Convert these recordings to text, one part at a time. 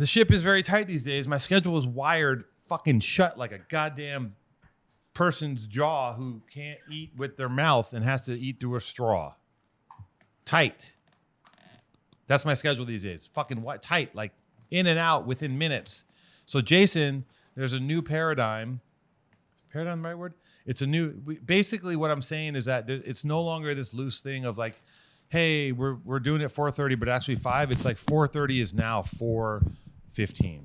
The ship is very tight these days. My schedule is wired fucking shut like a goddamn person's jaw who can't eat with their mouth and has to eat through a straw. Tight. That's my schedule these days. Fucking tight, like in and out within minutes. So Jason, there's a new paradigm. Is paradigm the right word? It's a new. Basically, what I'm saying is that it's no longer this loose thing of like, hey, we're doing it 4:30, but actually 5. It's like 4:30 is now 4:15.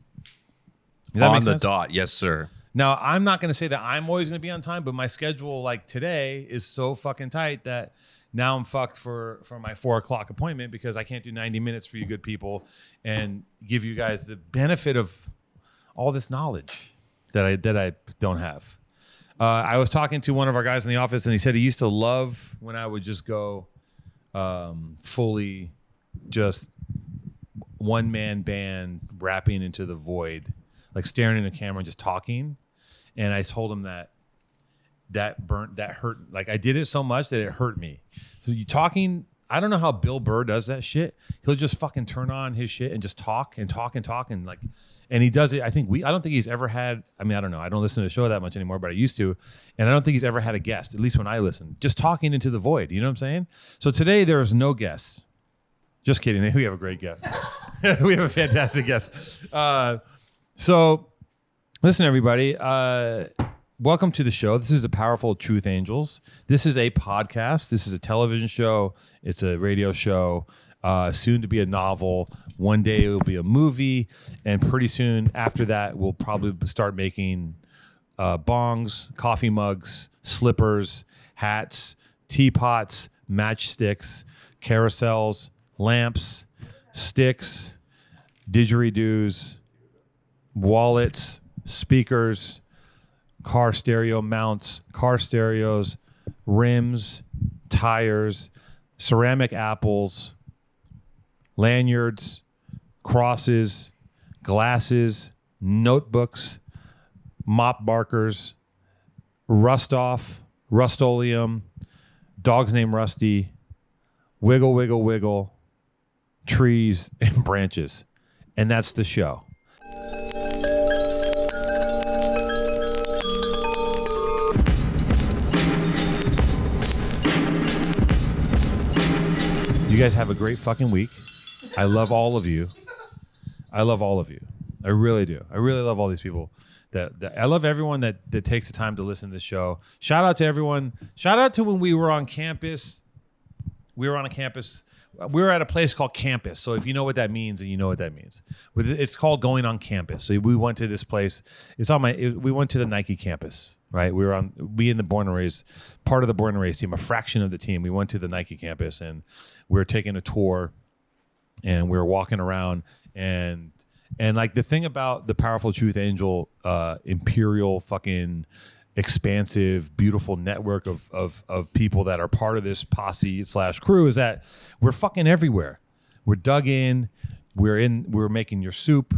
On the dot, yes, sir. Now, I'm not going to say that I'm always going to be on time, but my schedule, like today, is so fucking tight that now I'm fucked for my 4 o'clock appointment because I can't do 90 minutes for you good people and give you guys the benefit of all this knowledge that I don't have. I was talking to one of our guys in the office, and he said he used to love when I would just go fully just one-man band rapping into the void, like staring in the camera and just talking. And I told him that hurt. Like I did it so much that it hurt me. So you talking, I don't know how Bill Burr does that shit. He'll just fucking turn on his shit and just talk and talk and talk and like, and he does it. I don't think he's ever had, I mean, I don't know. I don't listen to the show that much anymore, but I used to. And I don't think he's ever had a guest, at least when I listen, just talking into the void. You know what I'm saying? So today there is no guests. Just kidding. We have a great guest. We have a fantastic guest. So listen, everybody. Welcome to the show. This is the Powerful Truth Angels. This is a podcast. This is a television show. It's a radio show. Soon to be a novel. One day it will be a movie. And pretty soon after that, we'll probably start making bongs, coffee mugs, slippers, hats, teapots, matchsticks, carousels, lamps, sticks, didgeridoos, wallets, speakers, car stereo mounts, car stereos, rims, tires, ceramic apples, lanyards, crosses, glasses, notebooks, mop markers, rust-off, Rust-Oleum, dogs named Rusty, wiggle, wiggle, wiggle, trees, and branches. And that's the show. You guys have a great fucking week. I love all of you. I love all of you. I really do. I really love all these people. I love everyone that takes the time to listen to this show. Shout out to everyone. Shout out to when we were on campus. We were on a campus. We were at a place called campus. So if you know what that means, and you know what that means, it's called going on campus. So we went to this place. We went to the Nike campus, right? We in the Born and Raised, part of the Born and Raised team, a fraction of the team. We went to the Nike campus and we were taking a tour, and we were walking around, and like the thing about the Powerful Truth Angel, imperial fucking expansive, beautiful network of people that are part of this posse / crew is that we're fucking everywhere. We're dug in. We're making your soup.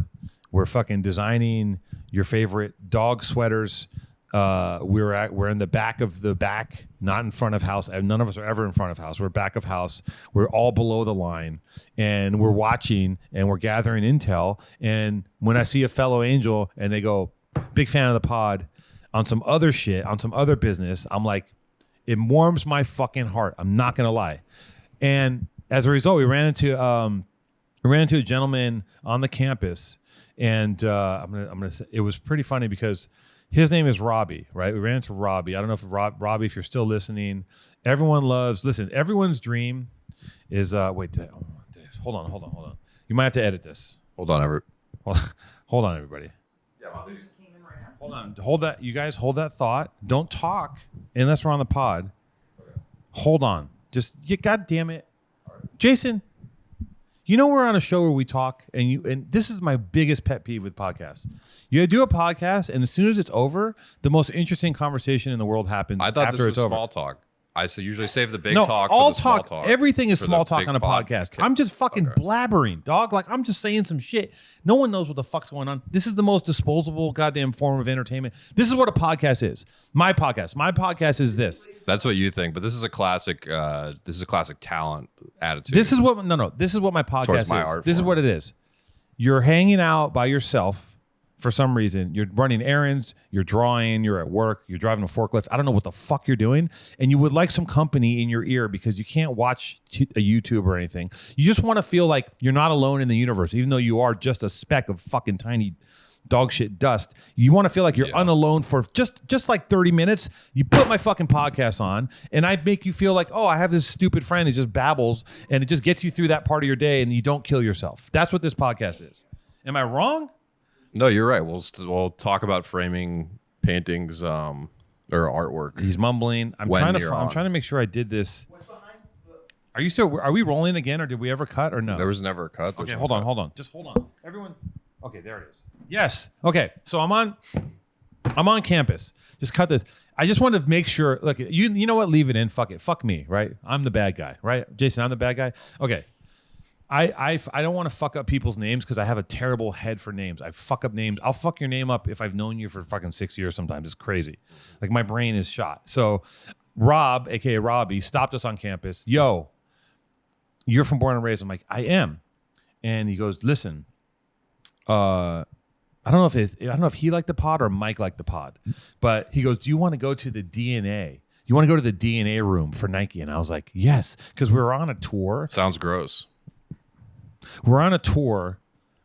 We're fucking designing your favorite dog sweaters. We're in the back of the back, not in front of house. None of us are ever in front of house. We're back of house. We're all below the line, and we're watching and we're gathering intel. And when I see a fellow angel and they go, big fan of the pod, on some other shit, on some other business, I'm like, it warms my fucking heart. I'm not gonna lie. And as a result, we ran into a gentleman on the campus, and I'm gonna say, it was pretty funny because his name is Robbie, right? We ran into Robbie. I don't know if Robbie, if you're still listening, everyone's dream is hold on. You might have to edit this. Hold on, everybody. Yeah, well, just came in right now. Hold on. Hold that. You guys hold that thought. Don't talk unless we're on the pod. Okay. Hold on. God damn it. Right. Jason, you know we're on a show where we talk, and this is my biggest pet peeve with podcasts. You do a podcast, and as soon as it's over, the most interesting conversation in the world happens. I thought after this was it's over. small talk. I usually save the big talk for the small talk. Everything is small talk on a podcast. I'm just fucking blabbering, dog. Like, I'm just saying some shit. No one knows what the fuck's going on. This is the most disposable goddamn form of entertainment. This is what a podcast is. My podcast is this. That's what you think, but this is a classic. This is a classic talent attitude. This is what my podcast is. This is what it is. you're hanging out by yourself for some reason. You're running errands, you're drawing, you're at work, you're driving a forklift. I don't know what the fuck you're doing. And you would like some company in your ear because you can't watch a YouTube or anything. You just want to feel like you're not alone in the universe, even though you are just a speck of fucking tiny dog shit dust. You want to feel like you're unalone for just like 30 minutes. You put my fucking podcast on and I make you feel like, oh, I have this stupid friend who just babbles and it just gets you through that part of your day and you don't kill yourself. That's what this podcast is. Am I wrong? No, you're right. We'll talk about framing paintings or artwork. He's mumbling. I'm trying to make sure I did this. Are we rolling again or did we ever cut or no? There was never a cut. Okay, hold on. Just hold on. Everyone. Okay, there it is. Yes. Okay. So I'm on campus. Just cut this. I just wanted to make sure. Look, you know what? Leave it in. Fuck it. Fuck me. Right? I'm the bad guy. Right? Jason, I'm the bad guy. Okay. I don't want to fuck up people's names because I have a terrible head for names. I fuck up names. I'll fuck your name up if I've known you for fucking 6 years sometimes. It's crazy. Like my brain is shot. So Rob, aka Robbie, stopped us on campus. Yo, you're from Born and Raised. I'm like, I am. And he goes, listen, I don't know if he liked the pod or Mike liked the pod, but he goes, do you want to go to the DNA? You want to go to the DNA room for Nike? And I was like, yes, because we were on a tour. Sounds gross. We're on a tour.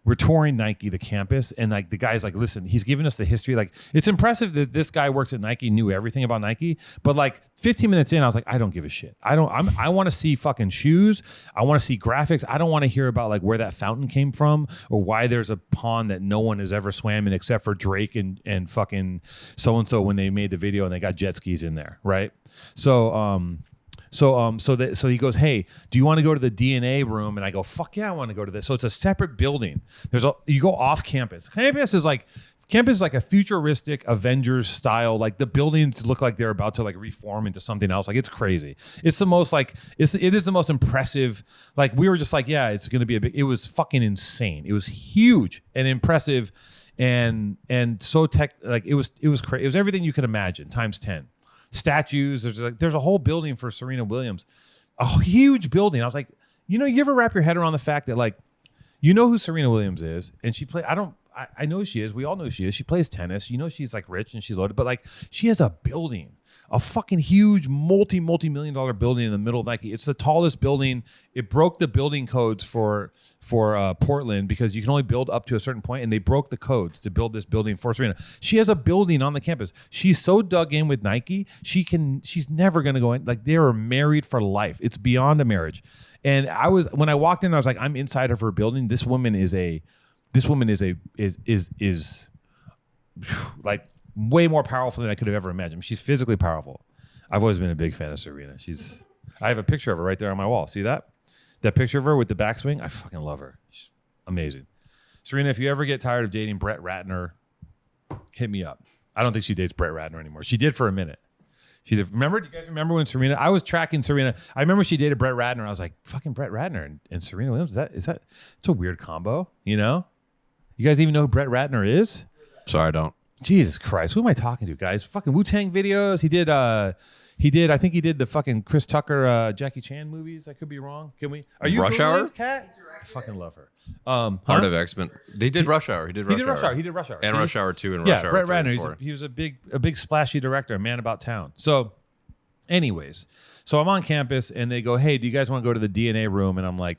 We're touring Nike, the campus, and like the guy's like, listen, he's giving us the history. Like, it's impressive that this guy works at Nike, knew everything about Nike, but like 15 minutes in, I was like, I don't give a shit. I want to see fucking shoes. I want to see graphics. I don't want to hear about like where that fountain came from or why there's a pond that no one has ever swam in except for Drake and fucking so and so when they made the video and they got jet skis in there, right? So he goes, hey, do you want to go to the DNA room? And I go, fuck yeah, I want to go to this. So it's a separate building. You go off campus. Campus is like a futuristic Avengers style. Like the buildings look like they're about to like reform into something else. Like it's crazy. It's the most like it is the most impressive. Like we were just like, yeah, it's gonna be it was fucking insane. It was huge and impressive and so like it was crazy. It was everything you could imagine times 10. Statues. There's a whole building for Serena Williams, a huge building. I was like, you ever wrap your head around the fact that like, you know who Serena Williams is, and she play. I know who she is. We all know who she is. She plays tennis. She's like rich and she's loaded, but like she has a building, a fucking huge multi-million-dollar building in the middle of Nike. It's the tallest building. It broke the building codes for Portland because you can only build up to a certain point, and they broke the codes to build this building for Serena. She has a building on the campus. She's so dug in with Nike. She's never gonna go in. Like they are married for life. It's beyond a marriage. And when I walked in, I was like, I'm inside of her building. This woman is like way more powerful than I could have ever imagined. She's physically powerful. I've always been a big fan of Serena. I have a picture of her right there on my wall. See that? That picture of her with the backswing? I fucking love her. She's amazing. Serena, if you ever get tired of dating Brett Ratner, hit me up. I don't think she dates Brett Ratner anymore. She did for a minute. She did. Remember? Do you guys remember when Serena? I was tracking Serena. I remember she dated Brett Ratner. I was like, fucking Brett Ratner and Serena Williams. Is that? It's a weird combo, You guys even know who Brett Ratner is? Sorry, I don't. Jesus Christ, who am I talking to, guys? Fucking Wu-Tang videos. He did. I think he did the fucking Chris Tucker, Jackie Chan movies. I could be wrong. Can we? Are you Rush Hour? Cat? I fucking love her. Heart of X-Men. They did Rush Hour. He did Rush Hour. He did Rush Hour. And Rush Hour 2 and Rush Hour 3 Brett Ratner. He was a big splashy director, a man about town. So, anyways, I'm on campus and they go, hey, do you guys want to go to the DNA room? And I'm like,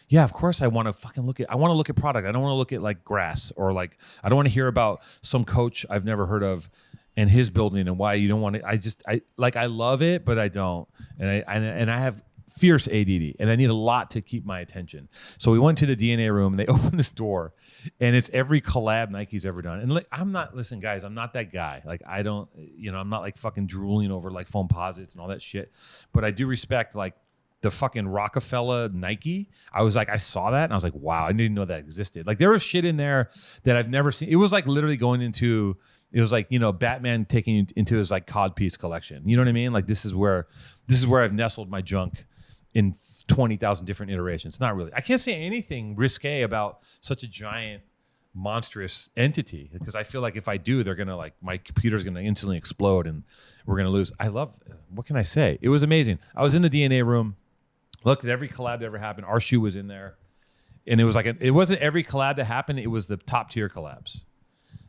yeah, of course I want to fucking look at product. I don't want to look at like grass or like, I don't want to hear about some coach I've never heard of and his building and why you don't want to, I love it, but I don't. And I have fierce ADD and I need a lot to keep my attention. So we went to the DNA room and they opened this door and it's every collab Nike's ever done. And like, listen guys, I'm not that guy. Like I don't, I'm not like fucking drooling over like foam posits and all that shit, but I do respect like the fucking Rockefeller Nike. I saw that and I was like, wow, I didn't even know that existed. Like there was shit in there that I've never seen. It was like literally going into, it was like, Batman taking into his like codpiece collection. You know what I mean? Like this is where I've nestled my junk in 20,000 different iterations. Not really. I can't say anything risque about such a giant, monstrous entity because I feel like if I do, they're gonna like my computer's gonna instantly explode and we're gonna lose. What can I say? It was amazing. I was in the DNA room. Looked at every collab that ever happened. Our shoe was in there. And it was like it wasn't every collab that happened. It was the top tier collabs.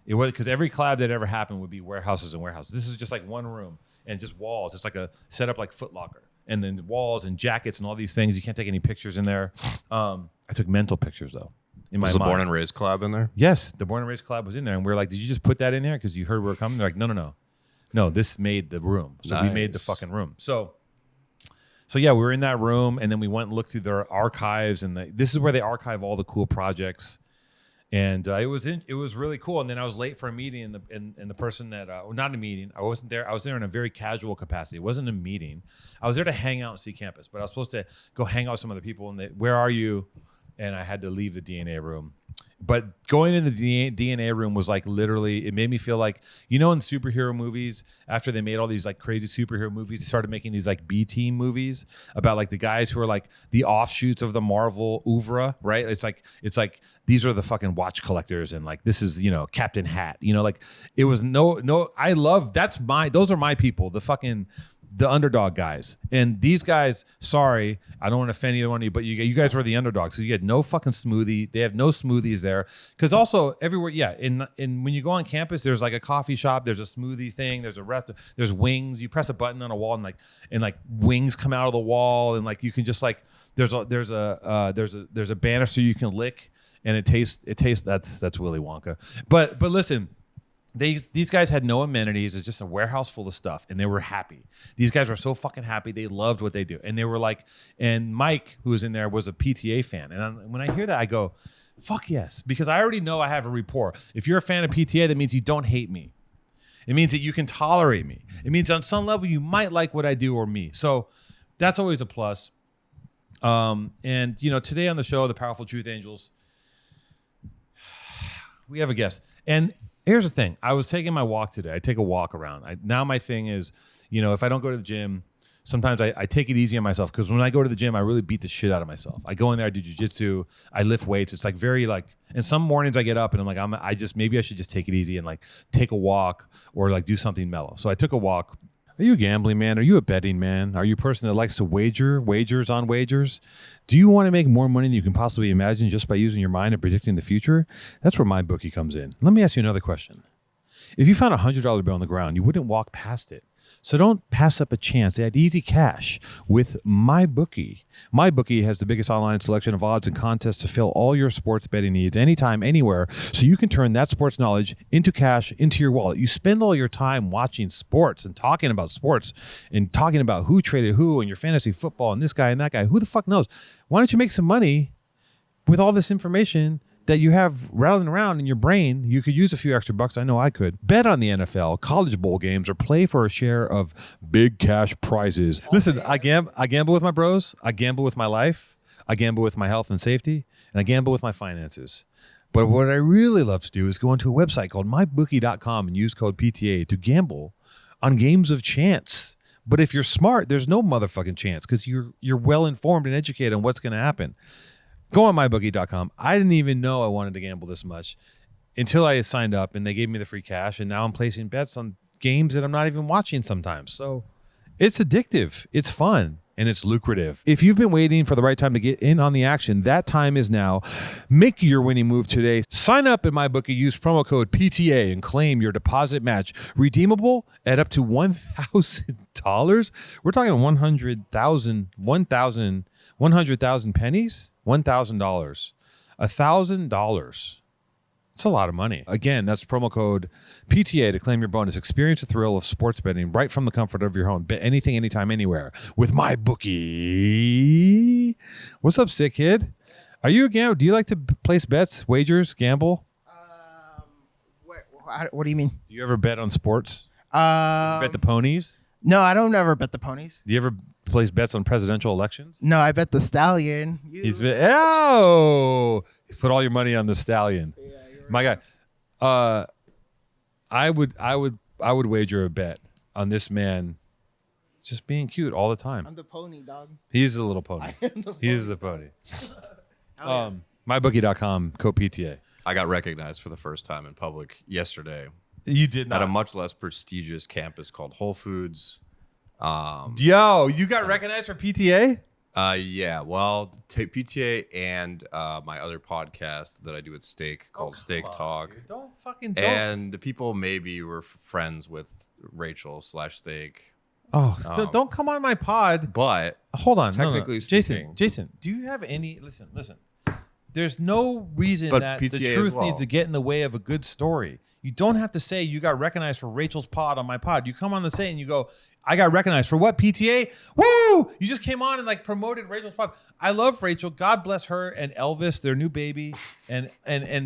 It was because every collab that ever happened would be warehouses and warehouses. This is just like one room and just walls. It's like a setup like Foot Locker, and then walls and jackets and all these things. You can't take any pictures in there. I took mental pictures though. Was the Born and Raised collab in there? Yes, the Born and Raised collab was in there, and we were like, "Did you just put that in there because you heard we were coming?" They're like, "No. This made the room. So we made the fucking room." So yeah, we were in that room, and then we went and looked through their archives, and this is where they archive all the cool projects. And it was really cool. And then I was late for a meeting, and the person that not a meeting, I wasn't there. I was there in a very casual capacity. It wasn't a meeting. I was there to hang out and see campus, but I was supposed to go hang out with some other people. And where are you? And I had to leave the DNA room. But going in the DNA room was like literally, it made me feel like, in superhero movies, after they made all these like crazy superhero movies, they started making these like B-team movies about like the guys who are like the offshoots of the Marvel oeuvre, right? It's like these are the fucking watch collectors, and like this is, Captain Hat, like it was I love, those are my people, the underdog guys. And these guys, sorry, I don't want to offend either one of you, but you guys were the underdogs. So you get no fucking smoothie. They have no smoothies there. Because also everywhere, in when you go on campus, there's like a coffee shop, there's a smoothie thing, there's a restaurant, there's wings. You press a button on a wall and like wings come out of the wall, and like you can just like there's a banister you can lick, and it tastes that's Willy Wonka. But listen. These guys had no amenities. It's just a warehouse full of stuff, and they were happy. These guys were so fucking happy. They loved what they do, and they were like. And Mike, who was in there, was a PTA fan. And when I hear that, I go, "Fuck yes," because I already know I have a rapport. If you're a fan of PTA, that means you don't hate me. It means that you can tolerate me. It means on some level you might like what I do or me. So that's always a plus. And today on the show, the Powerful Truth Angels, we have a guest. And here's the thing. I was taking my walk today. I take a walk around. Now my thing is, if I don't go to the gym, sometimes I take it easy on myself, because when I go to the gym, I really beat the shit out of myself. I go in there, I do jiu-jitsu, I lift weights. It's like very like, and some mornings I get up and I'm like, maybe I should just take it easy and like take a walk or like do something mellow. So I took a walk. Are you a gambling man? Are you a betting man? Are you a person that likes to wagers on wagers? Do you want to make more money than you can possibly imagine just by using your mind and predicting the future? That's where my bookie comes in. Let me ask you another question. If you found a $100 bill on the ground, you wouldn't walk past it. So don't pass up a chance at easy cash with MyBookie. MyBookie has the biggest online selection of odds and contests to fill all your sports betting needs anytime, anywhere, so you can turn that sports knowledge into cash, into your wallet. You spend all your time watching sports and talking about sports and talking about who traded who and your fantasy football and this guy and that guy. Who the fuck knows? Why don't you make some money with all this information that you have rattling around in your brain? You could use a few extra bucks. I know I could. Bet on the NFL, college bowl games, or play for a share of big cash prizes. Listen, I gamble with my bros. I gamble with my life. I gamble with my health and safety. And I gamble with my finances. But what I really love to do is go onto a website called mybookie.com and use code PTA to gamble on games of chance. But if you're smart, there's no motherfucking chance, because you're well informed and educated on what's going to happen. Go on mybookie.com. I didn't even know I wanted to gamble this much until I signed up and they gave me the free cash. And now I'm placing bets on games that I'm not even watching sometimes. So it's addictive. It's fun. And it's lucrative. If you've been waiting for the right time to get in on the action, that time is now. Make your winning move today. Sign up at MyBookie. Use promo code PTA and claim your deposit match. Redeemable at up to $1,000. We're talking 100,000 pennies. $1,000. $1,000. It's a lot of money. Again, that's promo code PTA to claim your bonus. Experience the thrill of sports betting right from the comfort of your home. Bet anything, anytime, anywhere with MyBookie. What's up, Sickid? Are you a gambler? Do you like to place bets, wagers, gamble? What do you mean? Do you ever bet on sports? Bet the ponies? No, I don't ever bet the ponies. Do you ever place bets on presidential elections? No, I bet the stallion. He's put all your money on the stallion. Yeah, you're My guy. I would wager a bet on this man just being cute all the time. I'm the pony, dog. He's the little pony. He is the pony. MyBookie.com, code PTA. I got recognized for the first time in public yesterday You did not. at a much less prestigious campus called Whole Foods. Yo, you got recognized for PTA? Yeah. Well, PTA and my other podcast that I do at Steak called Steak Talk. Dude. Don't. And the people maybe were friends with Rachel / Steak. Oh, still, don't come on my pod. But Hold on. technically no. speaking, Jason, do you have any? Listen. There's no reason But that PTA the as truth well. needs to get in the way of a good story. You don't have to say you got recognized for Rachel's pod on my pod. You come on the say and you go, I got recognized for what? PTA? Woo! You just came on and like promoted Rachel's pod. I love Rachel. God bless her and Elvis, their new baby, and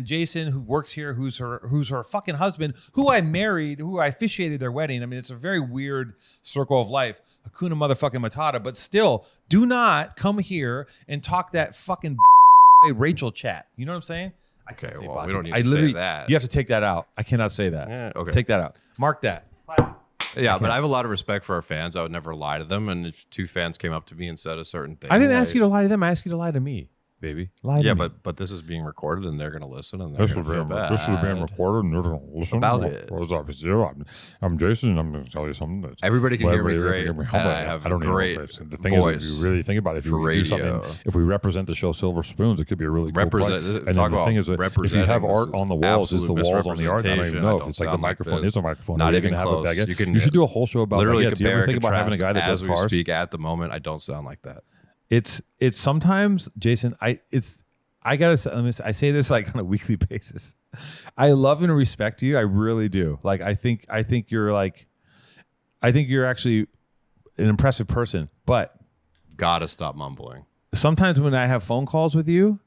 Jason, who works here, who's her fucking husband, who I married, who I officiated their wedding. I mean, it's a very weird circle of life. Hakuna motherfucking Matata. But still, do not come here and talk that fucking Rachel chat. You know what I'm saying? I can't say well, we botcha. don't need I to say literally- that. You have to take that out. I cannot say that. Yeah, okay. Take that out. Mark that. Yeah, but I have a lot of respect for our fans. I would never lie to them. And if two fans came up to me and said a certain thing, I didn't ask you to lie to them. I asked you to lie to me, baby. Lie to Yeah, me. but this is being recorded, and they're going to listen, and they're going to feel bad. This is being recorded, and they're going to listen. About it. What's up? It's you. I'm Jason, and I'm going to tell you something. That Everybody can hear me everybody great. can hear me. And I have I don't a even know great if it's, the thing is, voice if you really think about it, if for we do something, radio. if we represent the show Silver Spoons, it could be a really cool Represent- play. talk And then the about thing is, that if you have representing, art this on the is walls, is the absolute walls on the art? I don't even know if misrepresentation. it's like I the don't sound like microphone this. is a microphone. Not Are we even gonna have close. a baguette? You can You should do a whole show about literally baguettes. You ever compare think about having a guy that as does we cars? speak at the moment. I don't sound like that. it's sometimes, Jason. I say this like on a weekly basis. I love and respect you. I really do. Like I think you're actually an impressive person. But Gotta stop mumbling. sometimes when I have phone calls with you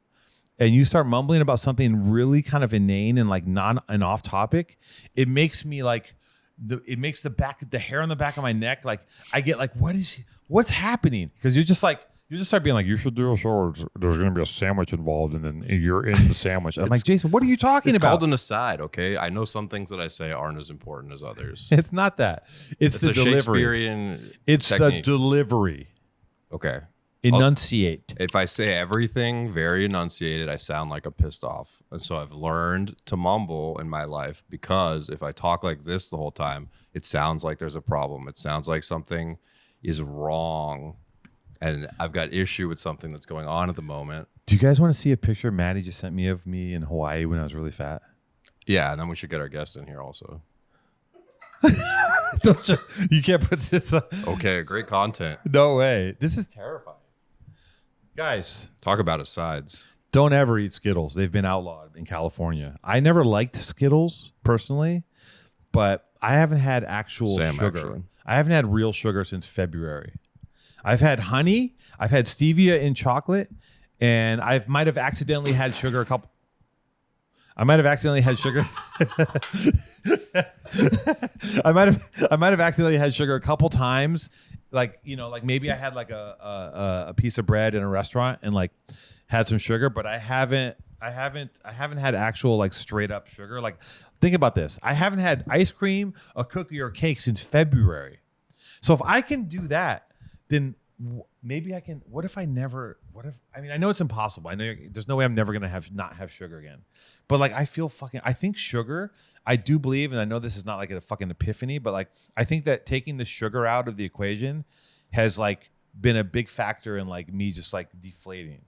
and you start mumbling about something really kind of inane and like not an off topic, it makes me like the hair on the back of my neck. Like I get like, what's happening? Because you just start being like, You should do a show where there's going to be a sandwich involved, and then you're in the sandwich. I'm like, Jason, what are you talking It's about? called an aside, okay? I know some things that I say aren't as important as others. It's not that. It's the a delivery. Shakespearean It's technique. the delivery. Okay. Enunciate. If I say everything very enunciated, I sound like I'm pissed off. And so I've learned to mumble in my life, because if I talk like this the whole time, it sounds like there's a problem. It sounds like something is wrong. And I've got issue with something that's going on at the moment. Do you guys want to see a picture Maddie just sent me of me in Hawaii when I was really fat? Yeah, and then we should get our guest in here also. You can't put this up. Okay, great content. No way. This is terrifying. Guys, Talk about asides. don't ever eat Skittles. They've been outlawed in California. I never liked Skittles personally, but I haven't had actual Same, sugar. actually. I haven't had real sugar since February. I've had honey. I've had stevia in chocolate, and I might have accidentally had sugar a couple. I might have accidentally had sugar. I might have accidentally had sugar a couple times. Like, you know, like maybe I had like a piece of bread in a restaurant and like had some sugar, but I haven't had actual like straight up sugar. Like, think about this. I haven't had ice cream, a cookie, or cake since February. So if I can do that, then maybe I can. I mean, I know it's impossible. I know there's no way I'm never gonna not have sugar again. But like, I think sugar. I do believe, and I know this is not like a fucking epiphany, but like, I think that taking the sugar out of the equation has like been a big factor in like me just like deflating,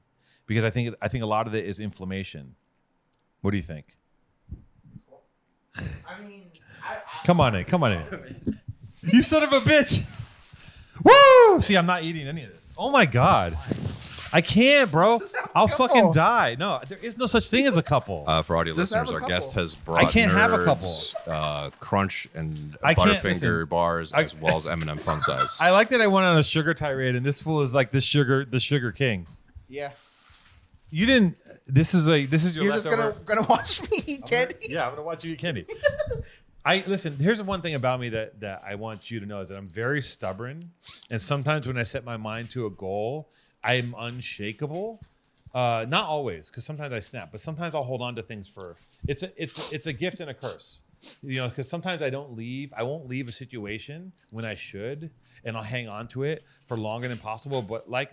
because I think a lot of it is inflammation. What do you think? I mean, Come on in. You son of a bitch. Woo! See, I'm not eating any of this. Oh my God. I can't, bro. I'll fucking die. No, there is no such thing as a couple. For audio Just have listeners, a our guest couple. has brought I can't have a couple. Crunch and I can't- Butterfinger listen, bars, as well as M&M Fun Size. I like that I went on a sugar tirade, and this fool is like the sugar king. yeah. You didn't. This is your You're just leftover. gonna watch me eat candy. Yeah, I'm gonna watch you eat candy. Listen. Here's the one thing about me that I want you to know is that I'm very stubborn, and sometimes when I set my mind to a goal, I'm unshakable. Not always, because sometimes I snap, but sometimes I'll hold on to things for. It's a gift and a curse, you know. Because sometimes I won't leave a situation when I should, and I'll hang on to it for longer than possible. But like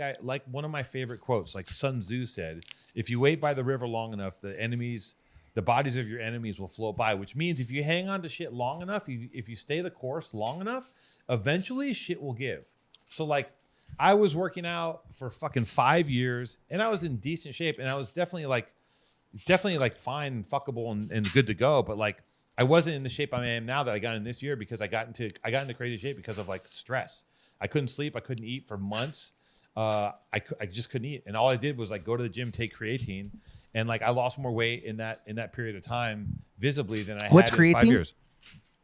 one of my favorite quotes, like Sun Tzu said, if you wait by the river long enough, the bodies of your enemies will float by, which means if you hang on to shit long enough, if you stay the course long enough, eventually shit will give. So like, I was working out for fucking 5 years, and I was in decent shape, and I was definitely like fine and fuckable and good to go. But like, I wasn't in the shape I am now that I got in this year because I got into crazy shape because of like stress. I couldn't sleep. I couldn't eat for months. I just couldn't eat, and all I did was like go to the gym, take creatine, and like I lost more weight in that period of time visibly than I What's had in 5 creatine? years.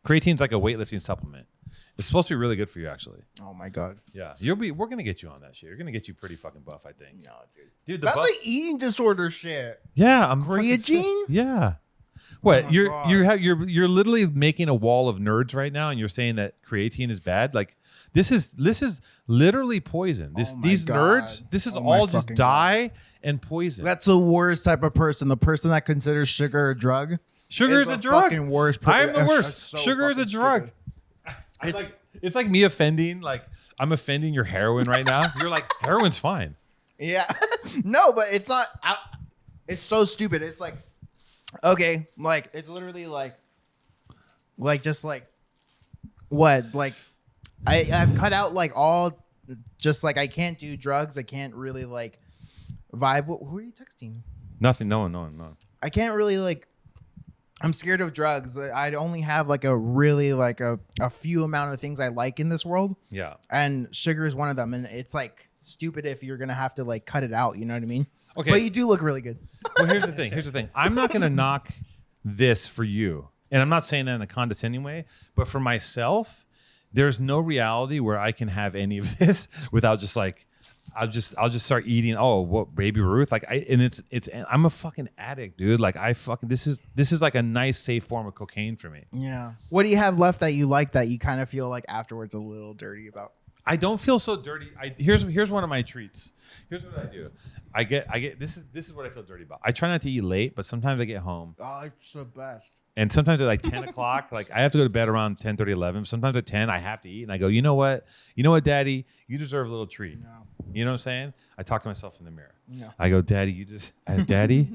Creatine's like a weightlifting supplement. It's supposed to be really good for you, actually. Oh my god. Yeah, we're gonna get you on that shit. You're gonna get you pretty fucking buff, I think. No, Dude, that's like eating disorder shit. yeah, I'm fucking sick. Creatine? Yeah. What my you're God. you're literally making a wall of nerds right now, and you're saying that creatine is bad. Like this is literally poison. Oh my These God. nerds, this is Oh my all just fucking dye and poison. That's the worst type of person. The person that considers sugar a drug. Sugar is the a drug. Fucking worst. I am the That's worst. so Sugar is a fucking drug. stupid. It's like me offending. Like I'm offending your heroin right now. You're like heroin's fine. Yeah. No, but it's not. It's so stupid. It's like, okay, like it's literally like just like what? Like I've cut out like all, just like I can't do drugs. I can't really like vibe. Who are you texting? Nothing. No one. I can't really like. I'm scared of drugs. I'd only have like a really like a few amount of things I like in this world. Yeah. And sugar is one of them. And it's like stupid if you're going to have to like cut it out. You know what I mean? Okay. But you do look really good. Well, here's the thing. I'm not going to knock this for you. And I'm not saying that in a condescending way, but for myself, there's no reality where I can have any of this without just like, I'll just start eating. Oh, what Baby Ruth? Like I'm a fucking addict, dude. Like this is like a nice, safe form of cocaine for me. Yeah. What do you have left that you like that you kind of feel like afterwards a little dirty about? I don't feel so dirty. Here's one of my treats. Here's what I do. I get this is what I feel dirty about. I try not to eat late, but sometimes I get home. Oh, it's the best. And sometimes at like 10 o'clock, like I have to go to bed around 10:30, 11. Sometimes at 10, I have to eat. And I go, you know what, Daddy? You deserve a little treat. No. You know what I'm saying? I talk to myself in the mirror. No. I go, Daddy, Daddy,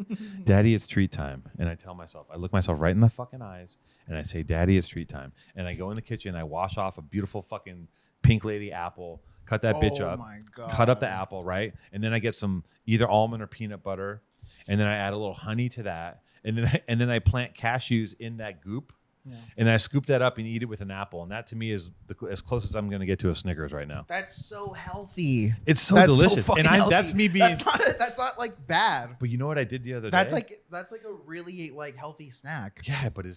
it's treat time. And I tell myself, I look myself right in the fucking eyes and I say, Daddy, it's treat time. And I go in the kitchen, I wash off a beautiful fucking pink lady apple, cut that bitch up, my God. cut up the apple, right? And then I get some either almond or peanut butter. And then I add a little honey to that. And then I plant cashews in that goop. Yeah. And I scoop that up and eat it with an apple. And that to me is as close as I'm going to get to a Snickers right now. That's so healthy. It's so That's delicious. fucking And healthy. that's me being. That's not like bad. But you know what I did the other That's day? like a really like healthy snack. Yeah, but you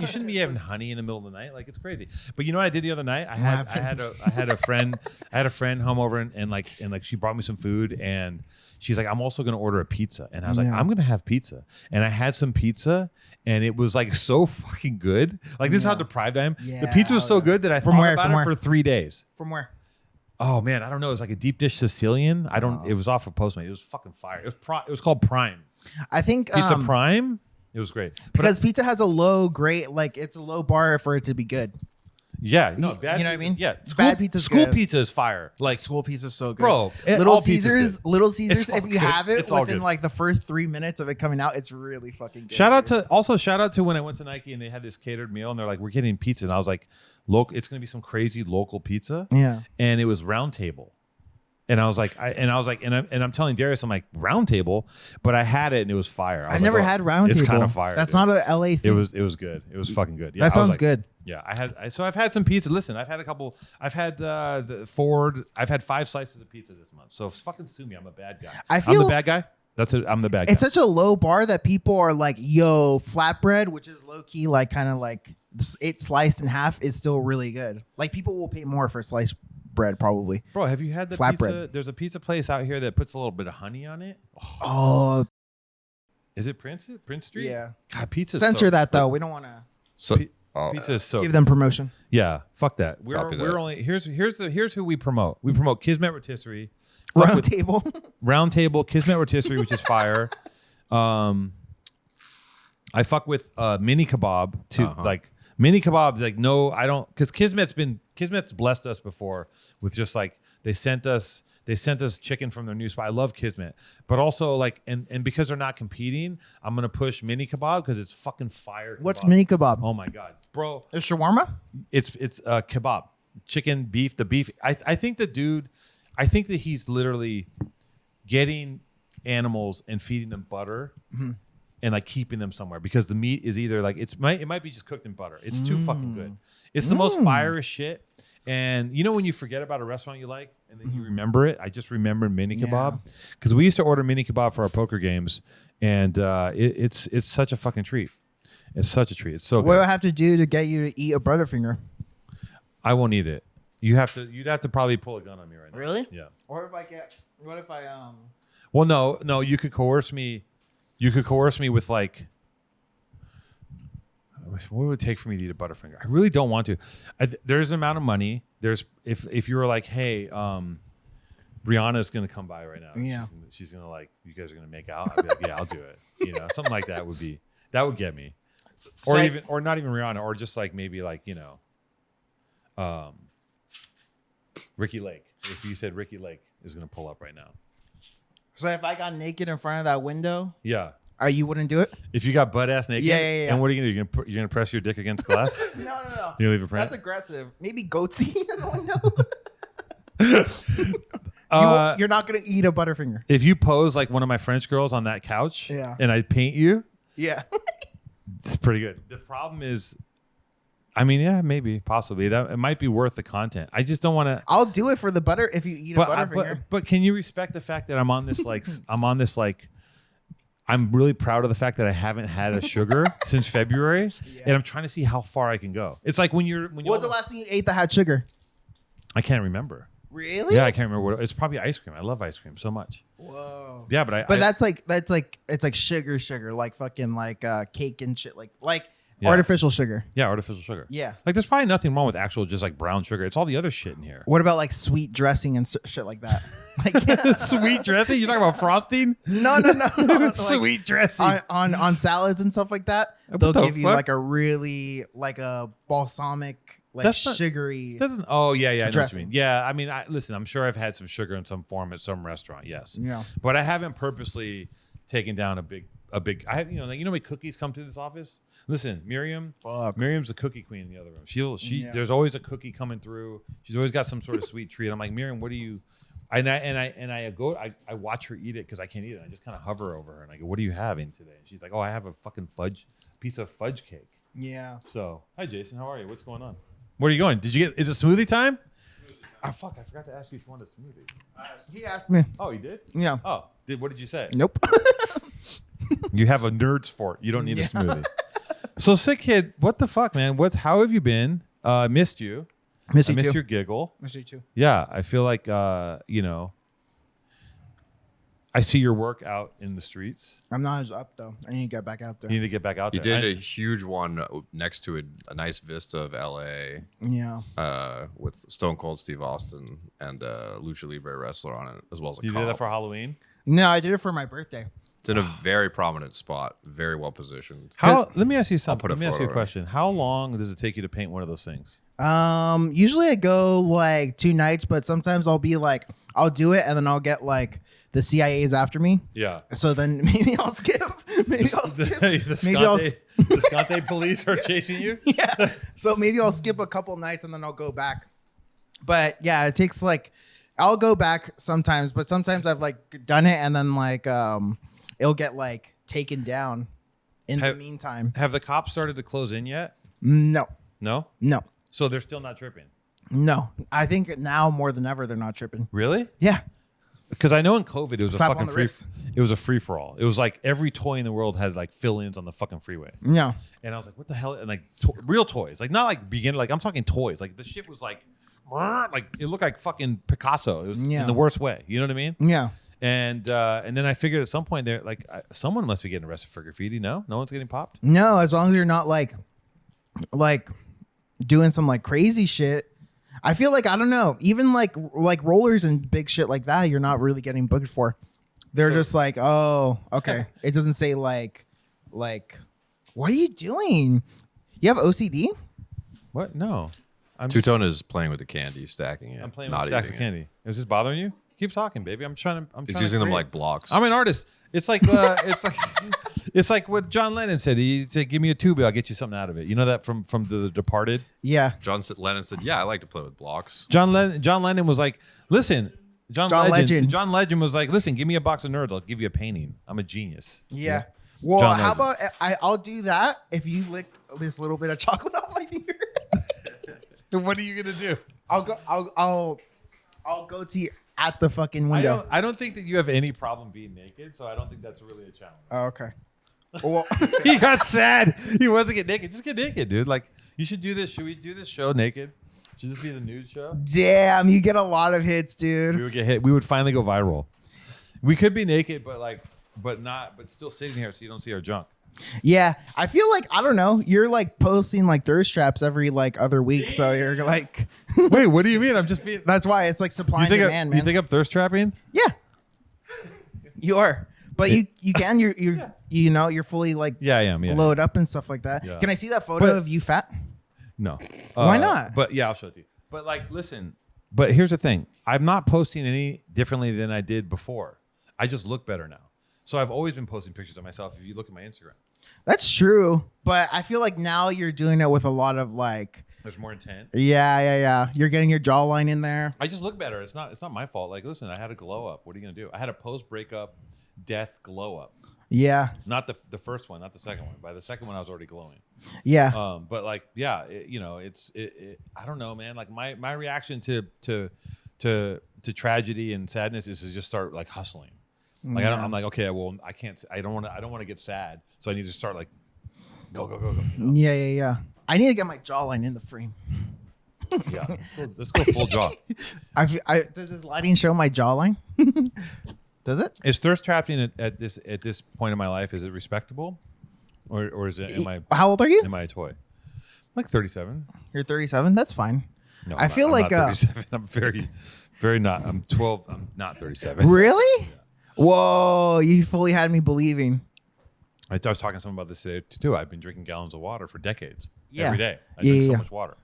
shouldn't be having honey in the middle of the night. Like it's crazy. But you know what I did the other night? I had a friend home over and she brought me some food and she's like, I'm also gonna order a pizza. And I was like, I'm gonna have pizza. And I had some pizza and it was like so fucking good. Like this is how deprived I am. Yeah, the pizza was so good that I thought about it for 3 days. From where? Oh man, I don't know. It was like a deep dish Sicilian. It was off of Postmates. It was fucking fire. It was called Prime. I think Pizza Prime. It was great. Because pizza has a low grade, like it's a low bar for it to be good. Yeah, no, bad you know what I mean? Yeah, Bad pizza's school good. pizza is fire. Like School pizza's so good, bro. Little all pizza's Caesars, good. Little Caesars. all If you good. have it It's all within good. like the first 3 minutes of it coming out, it's really fucking good. Shout out to when I went to Nike and they had this catered meal and they're like, we're getting pizza, and I was like, it's gonna be some crazy local pizza. Yeah, and it was Round Table. And I was like, I'm telling Darius, I'm like, Round Table, but I had it and it was fire. I've never had Round Table. It's kind of fire. That's dude. not a LA thing. It was good. It was fucking good. Yeah, that I was sounds like, good. Yeah, I've had some pizza. Listen, I've had a couple. I've had the Ford. I've had 5 slices of pizza this month. So fucking sue me. I'm a bad guy. I'm the bad guy. I'm the bad guy. It's such a low bar that people are like, yo, flatbread, which is low key, like kind of like it sliced in half is still really good. Like people will pay more for sliced bread probably. Bro, have you had the Flatbread. pizza? There's a pizza place out here that puts a little bit of honey on it. Oh, Is it Prince Street? yeah. God, pizza. Censor that though. We don't want to So Pizza is so give them promotion. Yeah, fuck that. We're Copy that. only here's who we promote. We promote Kismet Rotisserie, Round Table. Round Table, Kismet Rotisserie, which is fire. I fuck with Mini Kebab too. Like Mini Kebab's like no, I don't, because Kismet's blessed us before with just like they sent us chicken from their new spot. I love Kismet, but also like and because they're not competing, I'm gonna push Mini Kebab because it's fucking fire. What's kebab. mini kebab? Oh my god, bro! Is shawarma? It's kebab, chicken, beef. The beef. I think the dude. I think that he's literally getting animals and feeding them butter and like keeping them somewhere because the meat is either like it might be just cooked in butter. It's too fucking good. It's the most fire as shit. And you know when you forget about a restaurant you like and then you remember it? I just remembered mini kebab because we used to order mini kebab for our poker games, and it's such a fucking treat. It's such a treat. It's so good. What do I have to do to get you to eat a Butterfinger? I won't eat it. You'd have to probably pull a gun on me right now. Really? Yeah. Or what if I Well, no, you could coerce me. You could coerce me with like, what would it take for me to eat a Butterfinger? I really don't want to. There's an amount of money. There's if you were like, hey, Brianna's gonna come by right now. Yeah. She's gonna like, you guys are gonna make out. I'd be like, yeah, I'll do it. You know, something like that would get me. Or or not even Rihanna, or just like maybe like, you know, Ricky Lake. If you said Ricky Lake is gonna pull up right now. So if I got naked in front of that window, Yeah. You wouldn't do it? If you got butt ass naked, Yeah. And what are you gonna do? You're gonna press your dick against glass? No. You leave a print? That's aggressive. Maybe goatsy in the window. You're not gonna eat a Butterfinger. If you pose like one of my French girls on that couch, and I paint you, Yeah. it's pretty good. The problem is, I mean, yeah, maybe, possibly that it might be worth the content. I just don't want to. I'll do it for the butter if you eat a Butterfinger. But can you respect the fact that I'm on this I'm really proud of the fact that I haven't had a sugar since February, and I'm trying to see how far I can go. It's like when you. What was the last thing you ate that had sugar? I can't remember. Really? Yeah, I can't remember what it's probably ice cream. I love ice cream so much. Whoa. Yeah, but that's like it's like sugar, like fucking like cake and shit, like artificial sugar. Yeah, artificial sugar. Yeah. Like there's probably nothing wrong with actual just like brown sugar. It's all the other shit in here. What about like sweet dressing and shit like that? Like Sweet dressing? You're talking about frosting? No. Like, Sweet dressing. On salads and stuff like that. What They'll the give you fuck? like a really like a balsamic, like That's not- sugary. Oh yeah, I know what you dressing. mean. Yeah, I mean, listen, I'm sure I've had some sugar in some form at some restaurant. Yes. Yeah. But I haven't purposely taken down a big. I have how many cookies come through this office? Listen, Miriam's the cookie queen in the other room. There's always a cookie coming through. She's always got some sort of sweet treat. I'm like, Miriam, what do you? I watch her eat it because I can't eat it. I just kind of hover over her and I go, what are you having today? And she's like, oh, I have a fucking piece of fudge cake. Yeah. So, hi Jason, how are you? What's going on? Where are you going? Is it smoothie time? Oh fuck, I forgot to ask you if you wanted a smoothie. He asked me. Oh, you did? Yeah. Oh, what did you say? Nope. You have a nerd's fort. You don't need a smoothie. So Sickid, what the fuck, man? How have you been? Missed you. I missed your giggle. Miss you too. Yeah, I feel like I see your work out in the streets. I'm not as up though. I need to get back out there. You need to get back out You there. did a huge one next to a nice vista of LA. Yeah. With Stone Cold Steve Austin and Lucha Libre wrestler on it, as well as a You did that for Halloween? No, I did it for my birthday. It's in a very prominent spot, very well positioned. Let me ask you something. put a Let me ask you a photo in. question. How long does it take you to paint one of those things? Usually I go like 2 nights, but sometimes I'll be like, I'll do it and then I'll get like the CIA's after me. Yeah. So then maybe I'll skip. Maybe I'll skip. The Scante police are chasing you? Yeah. So maybe I'll skip a couple nights and then I'll go back. But yeah, it takes like, I'll go back sometimes, but sometimes I've like done it and then like it'll get like taken down in the meantime. Have the cops started to close in yet? No. No? No. So they're still not tripping? No. I think now more than ever they're not tripping. Really? Yeah. Because I know in COVID it was Slap a on fucking the free. wrist. It was a free for all. It was like every toy in the world had like fill-ins on the fucking freeway, Yeah. and I was like, "What the hell?" And like real toys, like not like beginner. Like I'm talking toys. Like the shit was like it looked like fucking Picasso. It was in the worst way. You know what I mean? Yeah. And then I figured at some point there, like someone must be getting arrested for graffiti. No one's getting popped. No, as long as you're not like doing some like crazy shit. I feel like, I don't know, even like rollers and big shit like that, you're not really getting booked for. They're just like, oh, okay. It doesn't say like, what are you doing? You have OCD? What? No. Two Tone is playing with the candy, stacking it. I'm playing not with stacks of eating it. candy. Is this bothering you? Keep talking, baby. I'm trying to. He's using them like blocks. I'm an artist. It's like it's like what John Lennon said. He said, "Give me a tube, I'll get you something out of it." You know that from The Departed. Yeah. John Lennon said, "Yeah, I like to play with blocks." John Lennon was like, "Listen, John Legend. John Legend was like, listen, give me a box of nerds. I'll give you a painting. I'm a genius. Yeah. Well, John how Legend. about I'll do that if you lick this little bit of chocolate off my finger. What are you gonna do? I'll go to you at the fucking window. I don't think that you have any problem being naked, so I don't think that's really a challenge. Oh, okay. Well, He got sad. He wants to get naked. Just get naked, dude. Like, you should do this. Should we do this show naked? Should this be the nude show? damn, you get a lot of hits, dude. We would get hit. We would finally go viral. We could be naked, but still sitting here so you don't see our junk. Yeah, I feel like I don't know. You're like posting like thirst traps every like other week, so you're like, Wait, what do you mean? I'm just being. that's why it's like supply and demand, man. You think I'm thirst trapping? Yeah, you are, but you can you're fully like Yeah, I am. Yeah. glowed up and stuff like that. Yeah. Can I see that photo But- of you fat? No. Why not? But yeah, I'll show it to you. But like, listen. But here's the thing. I'm not posting any differently than I did before. I just look better now. So I've always been posting pictures of myself. If you look at my Instagram, That's true, but I feel like now you're doing it with a lot of like, there's more intent. yeah. You're getting your jawline in there. I just look better. It's not my fault. Like, listen, I had a glow up. What are you gonna do? I had a post breakup death glow up. Yeah, Not the first one, not the second one. By the second one, I was already glowing. yeah. But like, yeah, it's I don't know, man. Like my reaction to tragedy and sadness is to just start like hustling. Like I'm like, okay, well, I can't. I don't want to get sad, so I need to start like go. Yeah. I need to get my jawline in the frame. Yeah, let's go full jaw. Does this lighting show my jawline? Does it? Is thirst trapping at this point in my life? Is it respectable, or is it? How old are you? Am I a toy? I'm like 37. You're 37. That's fine. No, I feel I'm like not 37. I'm very not. I'm 12. I'm not 37. Really? Whoa! You fully had me believing. I was talking to someone about this today too. I've been drinking gallons of water for decades. Yeah. Every day. I drink so Yeah. much water.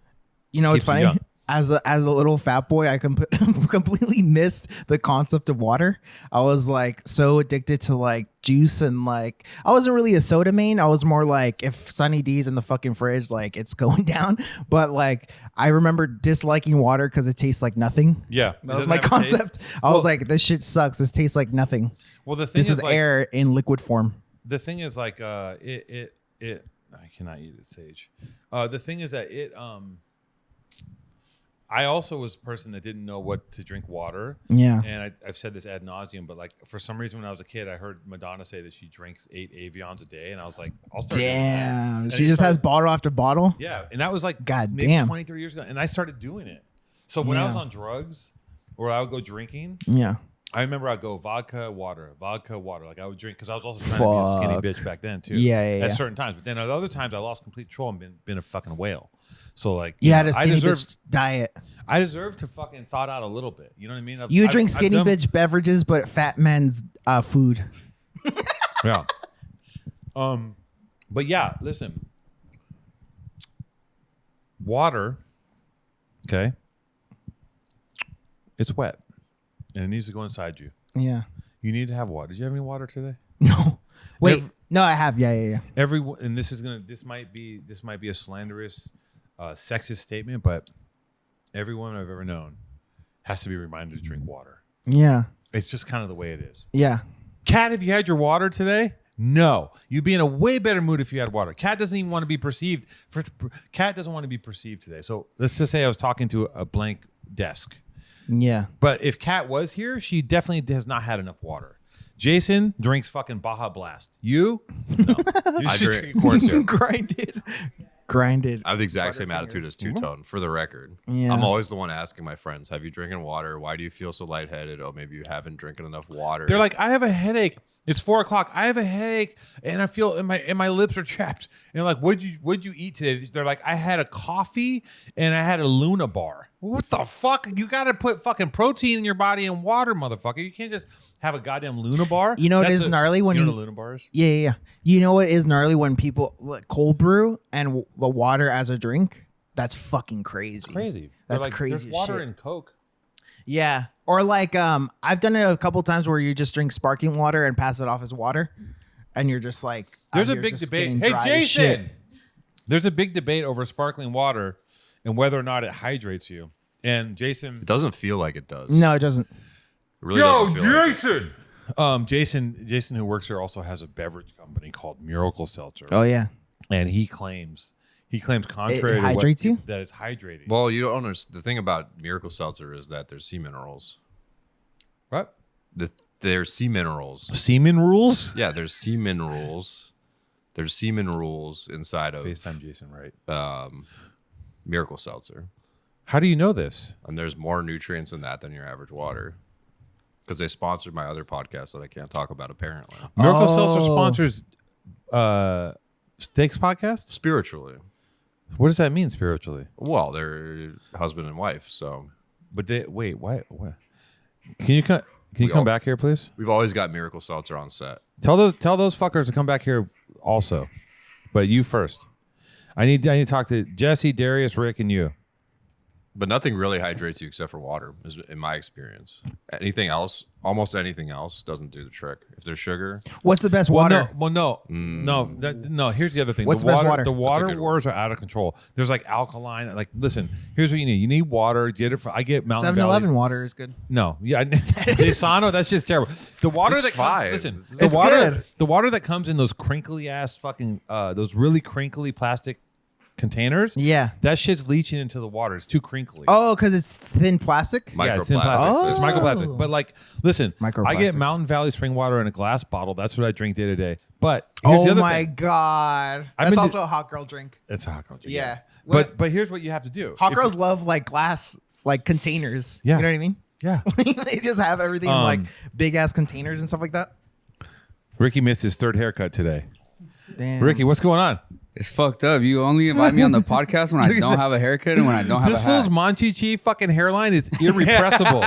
You know, it's Keeps you funny. young. As a little fat boy, I completely missed the concept of water. I was like so addicted to like juice and like I wasn't really a soda main. I was more like if Sunny D's in the fucking fridge, like it's going down. But like I remember disliking water because it tastes like nothing. Yeah. That was my concept. I was like, this shit sucks. This tastes like nothing. Well, the thing This is is like, air in liquid form. the thing is like it I cannot eat it, Sage. The thing is that I also was a person that didn't know what to drink water. Yeah. And I've said this ad nauseum, but like for some reason when I was a kid, I heard Madonna say that she drinks 8 Avions a day. And I was like, I'll start doing that. Damn. And She it just has started- bottle after bottle. Yeah. And that was like God maybe damn. 20, 30 years ago. And I started doing it. So when I was Yeah. on drugs or I would go drinking, Yeah. I remember I'd go vodka, water. Like I would drink because I was also trying to be a skinny bitch back then too. Yeah. At certain times. But then at other times I lost complete control and been a fucking whale. So like You had know, a skinny bitch diet. I deserve to fucking thaw out a little bit. You know what I mean? You drink I've skinny done- bitch beverages, but fat men's food. Yeah. But yeah, listen. Water, okay? It's wet. And it needs to go inside you. Yeah. You need to have water. Did you have any water today? No. Wait. No, I have. Yeah. Everyone, and this might be a slanderous, sexist statement, but everyone I've ever known has to be reminded to drink water. Yeah. It's just kind of the way it is. Yeah. Kat, have you had your water today? No. You'd be in a way better mood if you had water. Kat doesn't even want to be perceived. Kat doesn't want to be perceived today. So let's just say I was talking to a blank desk. Yeah. But if Kat was here, she definitely has not had enough water. Jason drinks fucking Baja Blast. You? No. You I should drink corn syrup. Grinded. I have the exact same attitude as Two Tone, for the record. Yeah. I'm always the one asking my friends, have you drinking water? Why do you feel so lightheaded? Oh, maybe you haven't drinking enough water. They're like, I have a headache. It's 4:00. I have a headache, and I feel and my lips are chapped. And like, what'd you eat today? They're like, I had a coffee and I had a Luna bar. What the fuck? You got to put fucking protein in your body and water, motherfucker. You can't just have a goddamn Luna bar. You know what is gnarly when you know you- what a Luna bar is? Yeah. You know what is gnarly when people like, cold brew and the water as a drink? That's fucking crazy. Crazy. That's like, crazy There's as water shit. in Coke. Yeah. Or like I've done it a couple times where you just drink sparkling water and pass it off as water. And you're just like There's out a here big just debate. getting Hey, dry as shit. Jason. There's a big debate over sparkling water and whether or not it hydrates you. And Jason, it doesn't feel like it does. No, it doesn't. really doesn't feel like it. Jason, who works here, also has a beverage company called Miracle Seltzer. Oh yeah. And he claims contrary to hydrates you? that it's hydrating. Well, you don't understand. The thing about Miracle Seltzer is that there's sea minerals. What? There's sea minerals. Semen rules? Yeah, there's sea minerals. There's sea minerals inside of FaceTime Jason, right? Miracle Seltzer. How do you know this? And there's more nutrients in that than your average water. Because they sponsored my other podcast that I can't talk about, apparently. Miracle Seltzer sponsors Steaks podcast? Spiritually. What does that mean spiritually? Well, they're husband and wife, so. But they wait, what? Can you come back here, please? We've always got Miracle Seltzer on set. Tell those fuckers to come back here also. But you first. I need to talk to Jesse, Darius, Rick, and you. But nothing really hydrates you except for water, is in my experience. Anything else, almost anything else, doesn't do the trick. If there's sugar, What's the best water? No. Here's the other thing. What's the best water? The water That's a good wars are out of control. There's like alkaline. Like, listen. Here's what you need. You need water. Get it. I get Mountain 7-Eleven Valley. water is good. No, yeah, Desano. That's just terrible. The water It's that fine. listen. It's good. The water that comes in those crinkly ass fucking those really crinkly plastic containers. Yeah. That shit's leaching into the water. It's too crinkly. Oh, because it's thin plastic. Yeah, it's in microplastics. plastic. It's Oh. microplastic. But like, listen, I get Microplastics. Mountain Valley spring water in a glass bottle. That's what I drink day to day. But here's the Oh other my thing. god, I've that's been also a hot girl drink. It's a hot girl drink. Yeah. But here's what you have to do. Hot If girls you- love like glass like containers. Yeah. You know what I mean? Yeah. They just have everything in like big ass containers and stuff like that. Ricky missed his third haircut today. Damn. Ricky, what's going on? It's fucked up. You only invite me on the podcast when I don't have a haircut and when I don't have This a hat. fool's Monchichi fucking hairline is irrepressible.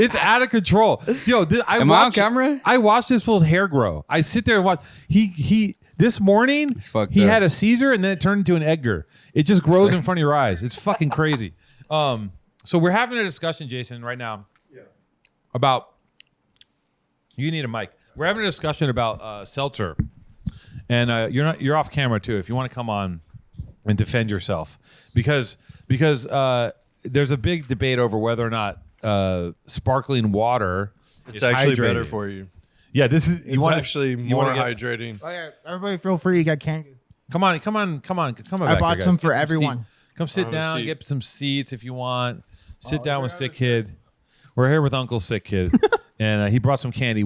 It's out of control. Yo, Am I on camera? I watched this fool's hair grow. I sit there and watch. He this morning fucked he up. had a Caesar and then it turned into an Edgar. It just grows in front of your eyes. It's fucking crazy. So we're having a discussion, Jason, right now about. You need a mic. We're having a discussion about seltzer. And you're off camera too. If you want to come on and defend yourself, because there's a big debate over whether or not sparkling water It's is actually hydrated. better for you. Yeah, this is. It's actually more hydrating. Oh yeah, everybody feel free. You got candy. Come on, back I bought here, some guys. for Get everyone. seat. Come sit Have a down. seat. Get some seats if you want. Sit down with Sickid. We're here with Uncle Sickid, and he brought some candy.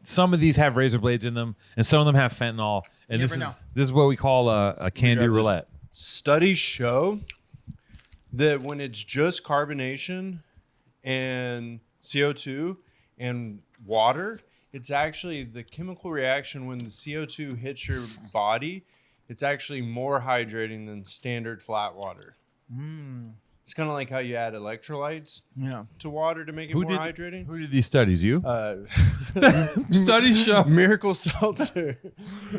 Some of these have razor blades in them, and some of them have fentanyl. And You this never is know. this is what we call a candy got this. roulette. Studies show that when it's just carbonation and CO2 and water, it's actually the chemical reaction when the CO2 hits your body, it's actually more hydrating than standard flat water. It's kind of like how you add electrolytes Yeah. to water to make it more hydrating. Who did these studies? You? Studies show Miracle Seltzer.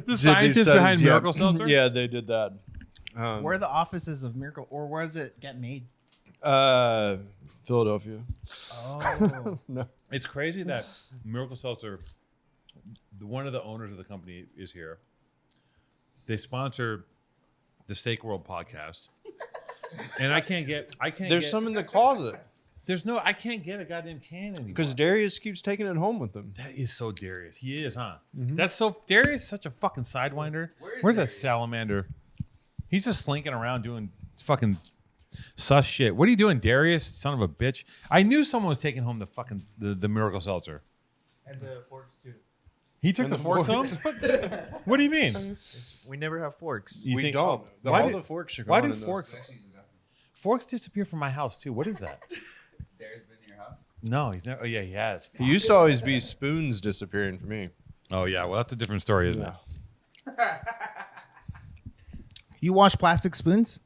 The scientists behind Miracle Seltzer? Yeah, they did that. Where are the offices of Miracle, or where does it get made? Philadelphia. Oh. It's crazy that Miracle Seltzer, one of the owners of the company, is here. They sponsor the Steak World podcast, and I can't get. There's some in the closet I can't get a goddamn can anymore. because Darius keeps taking it home with him. That is so Darius. He is, huh? That's so Darius is such a fucking sidewinder. Where's that salamander? He's just slinking around doing fucking sus shit. What are you doing, Darius? Son of a bitch. I knew someone was taking home the fucking the Miracle Seltzer. And the forks too. He took the forks home? What do you mean? We never have forks. You We think- don't. Why All do- the forks are Why gone do in the- forks disappear from my house too? What is that? Darius been in your house? No, he's never. Oh yeah, he has. He used to always be spoons disappearing for me. Oh yeah, well that's a different story, isn't it? You wash plastic spoons?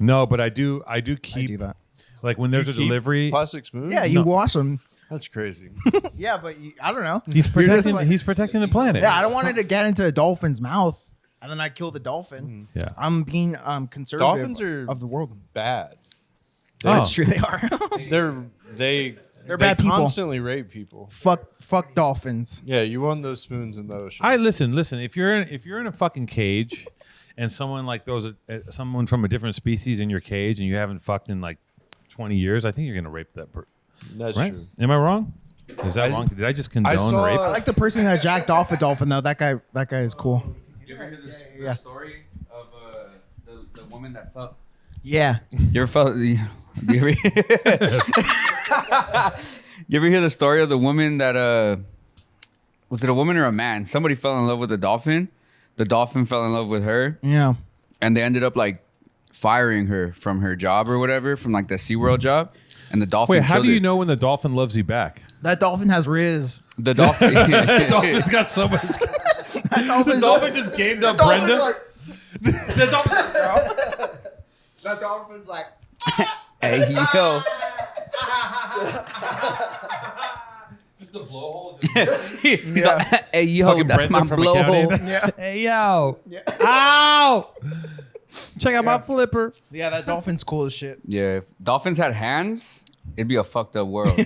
No, but I do keep I do that. like when there's a Keep delivery. plastic spoons? Yeah, you wash them. That's crazy. Yeah, but I don't know. He's protecting. like- he's protecting the planet. Yeah, I don't want it to get into a dolphin's mouth, and then I kill the dolphin. Yeah. I'm being conservative Dolphins are of the world. bad. Oh. That's true. They are. They They're bad people. constantly rape people. fuck dolphins. Yeah, you want those spoons in the ocean. I listen. If you're in a fucking cage, and someone like throws someone from a different species in your cage, and you haven't fucked in like 20 years, I think you're gonna rape that person. That's Right? true. Am I wrong? Is that wrong? Did I just condone saw- rape? I like the person that jacked off a dolphin though. That guy is cool. You ever hear this Yeah. story of the woman that felt? Yeah. You ever felt? You ever, you ever hear the story of the woman that was it a woman or a man? Somebody fell in love with a dolphin. The dolphin fell in love with her, Yeah. and they ended up like firing her from her job or whatever, from like the SeaWorld job. And the dolphin. Wait, how killed do you her. know when the dolphin loves you back? That dolphin has Riz. The dolphin? The dolphin's got so much. That dolphin's dolphin just gamed up Brenda. the dolphin, that dolphin's like. Hey yo. Just the blowhole. He's like, hey yo, that's my blowhole. Hey yo. Ow! Check out my flipper. Yeah, that dolphin's cool as shit. Yeah, if dolphins had hands, it'd be a fucked up world.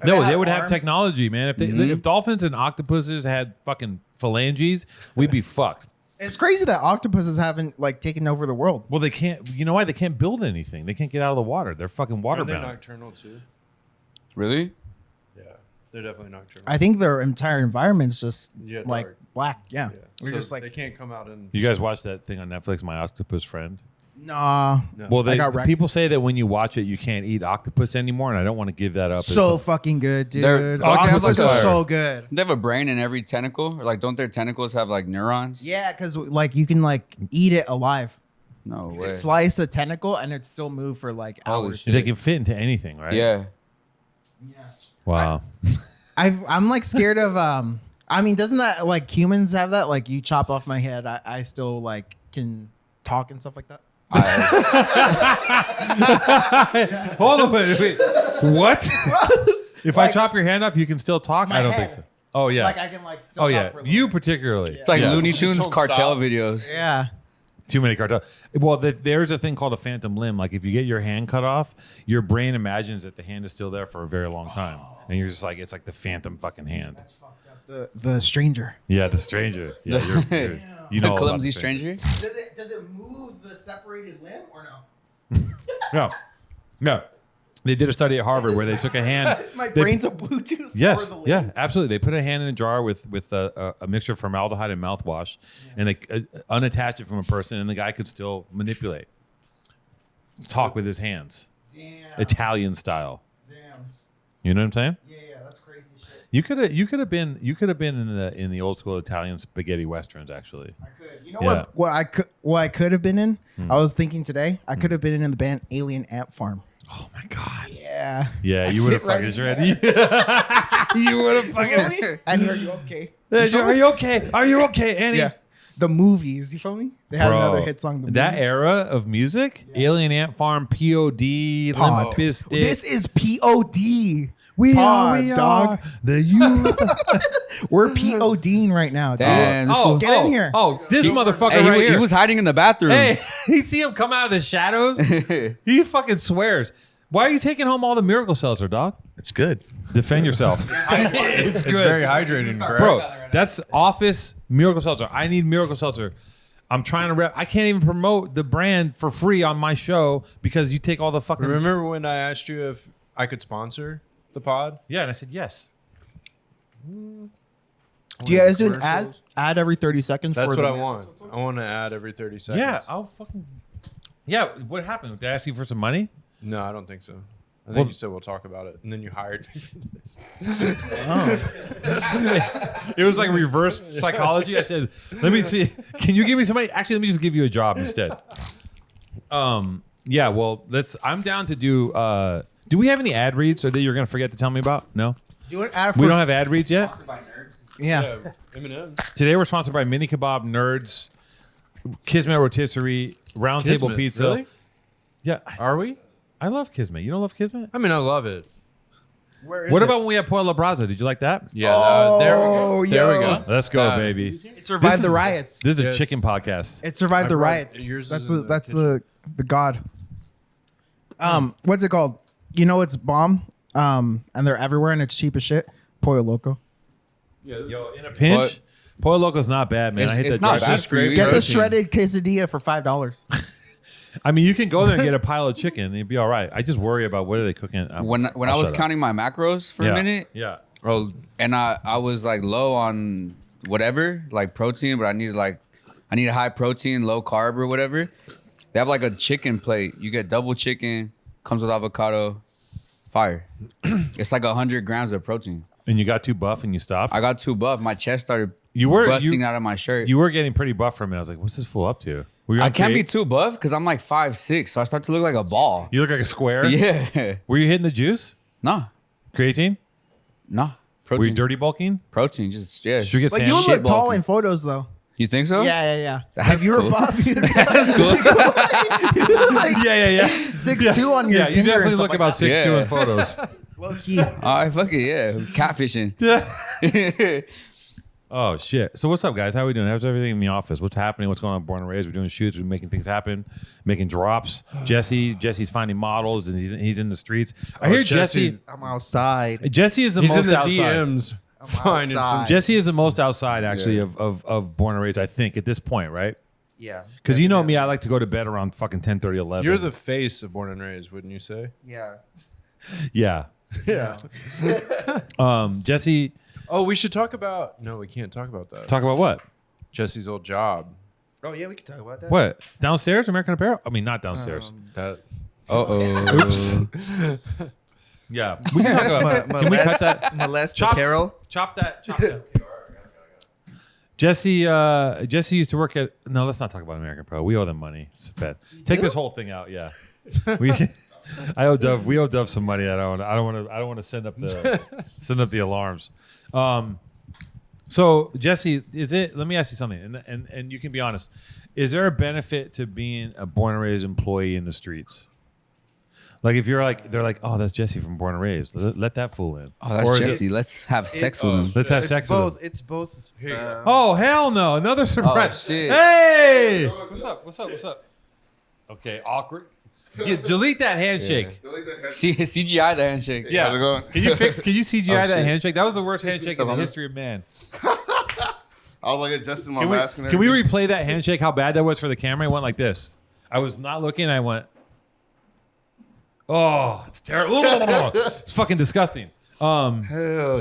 No, they would have arms. technology, man. If if dolphins and octopuses had fucking phalanges, we'd be fucked. It's crazy that octopuses haven't like taken over the world. Well, they can't. You know why? They can't build anything. They can't get out of the water. They're fucking Are they waterbound. nocturnal too? Really? Yeah, they're definitely nocturnal. I think their entire environment's just Yeah, like dark. black. Yeah. We're So just like, they can't come out and. You guys watch that thing on Netflix, My Octopus Friend? nah. No. Well, I got wrecked. people say that when you watch it, you can't eat octopus anymore, and I don't want to give that up. So It's- fucking good, dude. They're- The Oh, they have octopus like is a- so good. They have a brain in every tentacle, or like, don't their tentacles have like neurons? Yeah, because like you can like eat it alive. No You way. can slice a tentacle and it still move for like Holy hours. shit. they can fit into anything, right? Yeah. Wow. I'm like scared of I mean, doesn't that like humans have that? Like you chop off my head, I still like can talk and stuff like that. Hold on, wait. What? If I chop your hand off, you can still talk? My I don't head. think so. Oh yeah. Like I can like still Oh talk yeah. for a little You bit. particularly. It's like Yeah. Looney Just Tunes don't cartel stop. videos. Yeah. Too many cartel. Well, there's a thing called a phantom limb. Like if you get your hand cut off, your brain imagines that the hand is still there for a very long time, and you're just like, it's like the phantom fucking hand. The stranger. Yeah, the stranger. Yeah, you're you know The all about clumsy the stranger. Does it move the separated limb or no? No. They did a study at Harvard where they took a hand. My they- brain's a Bluetooth. Yes, for the limb. yeah, absolutely. They put a hand in a jar with a mixture of formaldehyde and mouthwash, and they unattach it from a person, and the guy could still manipulate, talk with his hands, Damn. Italian style. Damn. You know what I'm saying? Yeah, that's crazy shit. You could have been in the old school Italian spaghetti westerns actually. I could. You know Yeah. what I could have been in? I was thinking today. I could have been in the band Alien Ant Farm. Oh my god. Yeah. Yeah, I you would have fit right fucking in shredded. You would have fucking. Really? And are you okay? Are you okay? Are you okay, Annie? Yeah. The movies, you feel me? They had Bro, another hit song. The that movies. era of music, Alien Ant Farm, POD, Pod. Limp Bizkit. This is POD. we Pod, are dog. the youth. We're PODing right now, dude. Damn, this fool- Get in here. Oh, this motherfucker Hey, right he here. was hiding in the bathroom. Hey, you see him come out of the shadows? He fucking swears. Why are you taking home all the miracle seltzer, dog? It's good. Defend yourself. It's very hydrating, Greg. Bro, that's office miracle seltzer. I need miracle seltzer. I'm trying to rep. I can't even promote the brand for free on my show because you take all the fucking. Remember when I asked you if I could sponsor the pod? Yeah, and I said yes. Do you guys do an Commercials? ad every 30 seconds? That's for what the I want. I want to add every 30 seconds. Yeah, I'll fucking. Yeah, what happened? Did I ask you for some money? No, I don't think so. I think Well- you said we'll talk about it, and then you hired me for this. It was like reverse psychology. I said, "Let me see. Can you give me some money? Actually, let me just give you a job instead." Yeah. Well, I'm down to do. Do we have any ad reads or that you're gonna forget to tell me about? No. Do an ad We don't have ad reads yet. Yeah. M&M. Today we're sponsored by Mini Kebab, Nerds, Kismet Rotisserie, Round Table Kismet, Pizza. really? Yeah, Are we? I love Kismet. You don't love Kismet? I mean, I love it. Where is What it? about when we had Pollo Brazo? Did you like that? Yeah. there we go. There we go. Let's go, Uh, baby. It survived the riots. This is Yeah, a chicken podcast. It survived the brought- riots. yours That's is in the that's kitchen. the god. What's it called? You know it's bomb. And they're everywhere and it's cheap as shit. Pollo Loco. Yo, in a pinch, Pollo Loco's not bad, man. I hit It's that not drive-thru. bad for you. Get the Protein. shredded quesadilla for $5. I mean, you can go there and get a pile of chicken and you'd be all right. I just worry about what are they cooking. When I was counting my macros for a minute, Yeah. and I was like low on whatever, like protein, but I needed a high protein, low carb or whatever. They have like a chicken plate. You get double chicken, comes with avocado, fire. It's like 100 grams of protein. And you got too buff and you stopped? I got too buff. My chest started You busting out of my shirt. You were getting pretty buff for a minute. I was like, what's this fool up to? Were you I on can't be create- too buff because I'm like 5'6", so I start to look like a ball. You look like a square? Yeah. Were you hitting the juice? Nah. Creatine? Protein. Were you dirty bulking? Protein, just yeah. Should we get Like Sam? you Shit look tall bulking. in photos though. You think so? Yeah. That's if you were cool. buff, you'd be That's cool. you look like Yeah. 6'2" on your Yeah, you Tinder definitely and look stuff about 6'2" Yeah. in photos. low key. All right, fuck it, yeah. Catfishing. Oh shit! So what's up, guys? How we doing? How's everything in the office? What's happening? What's going on? Born and raised. We're doing shoots. We're making things happen. Making drops. Jesse's finding models and he's in the streets. I hear Jesse. I'm outside. Jesse is the He's most in the outside. DMs I'm finding some. outside. Jesse is the most outside actually of Born and Raised. I think at this point, right? Yeah. Because you know me, I like to go to bed around fucking 10:30, 11. You're the face of Born and Raised, wouldn't you say? Yeah. yeah. Yeah. Jesse, Oh, we should talk about. No, we can't talk about that. talk about what? Jesse's old job. Oh yeah, we can talk about that. What downstairs? American Apparel? I mean, not downstairs. That Uh-oh. Yeah, we can talk about. Can we cut that? Molest Chop- apparel. Chop that. Jesse used to work at. No, let's not talk about American Pro. We owe them money. It's bad. Take this whole thing out. Yeah, I owe Dove. We owe Dove some money. I don't want to send up the alarms. So Jesse, is it? Let me ask you something, and you can be honest. Is there a benefit to being a born and raised employee in the streets? Like if you're like, they're like, oh, that's Jesse from Born and Raised. Let that fool in. Oh, that's Or is Jesse. it- Let's have sex with him. Let's have It's sex both. with him. It's both. Oh hell no! Another surprise. shit. Hey, what's up? Okay, awkward. Delete that handshake. See, CGI the handshake. Yeah. How's it going? Can you CGI that shit. handshake? That was the worst handshake in the on it? history of man. I was like adjusting my Can mask and we everything. replay that handshake? How bad that was for the camera? It went like this. I was not looking. I went. Oh, it's terrible. It's fucking disgusting. Hell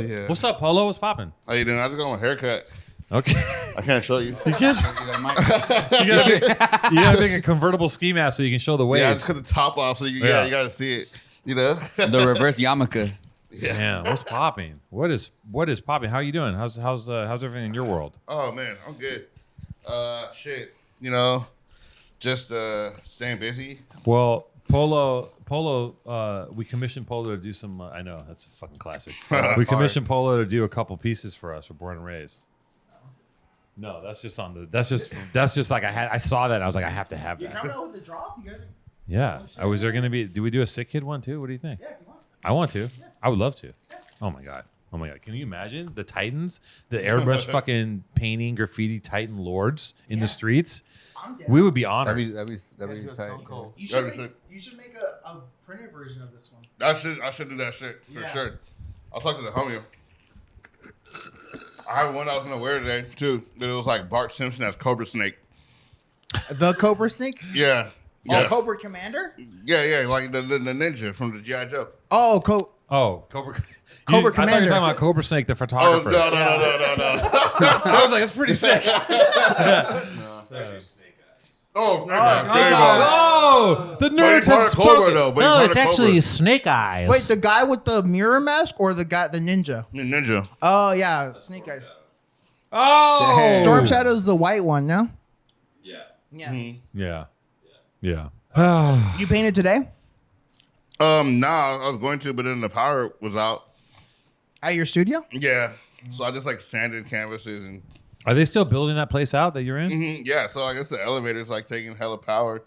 yeah. What's up, Polo? What's popping? How you doing? I just got my haircut. Okay. I can't show you. You gotta make a convertible ski mask so you can show the waves. Yeah, I just cut the top off so you Yeah. you gotta see it. You know? The reverse yarmulke. Damn, what's popping? What is popping? How you doing? How's everything in your world? Oh man, I'm good. Shit. You know, just staying busy. Well, Polo, we commissioned Polo to do some. I know that's a fucking classic. We commissioned Polo to do a couple pieces for us for Born and Raised. No, that's just on the. That's just like I saw that and I was like I have to have that. Coming out with the drop, you guys. Yeah. Was there gonna be? Do we do a Sickid one too? What do you think? Yeah, if you want. I want to. I would love to. Oh my god. Can you imagine the Titans, the airbrush fucking painting graffiti Titan lords in the streets? I'm down. We would be honored. That'd be Do a tight. Stone Cold. You That'd should be make, sick. you should make a printed version of this one. I should do that shit for Yeah. sure. I'll talk to the homie. I have one I was gonna wear today too. But it was like Bart Simpson as Cobra Snake. The Cobra Snake? Yeah. Oh, Yes. Cobra Commander? Yeah, like the ninja from the G.I. Joe. Oh, Cobra. Cobra I thought you were Commander. talking about Cobra Snake, the Oh photographer. no. I was like, that's pretty sick. Oh, God. Oh, the But he nerds have part of Cobra spoken. though. But no, it's actually Snake Eyes. Wait, the guy with the mirror mask or the ninja? ninja. Oh, yeah, Snake Eyes. Oh, Damn. Storm Shadow's the white one, no? Yeah. Yeah. Yeah. You painted today? Nah, I was going to, but then the power was out. At your studio? Yeah, so I just like sanded canvases and Are they still building that place out that you're in? yeah. So I guess the elevator's like taking hella power.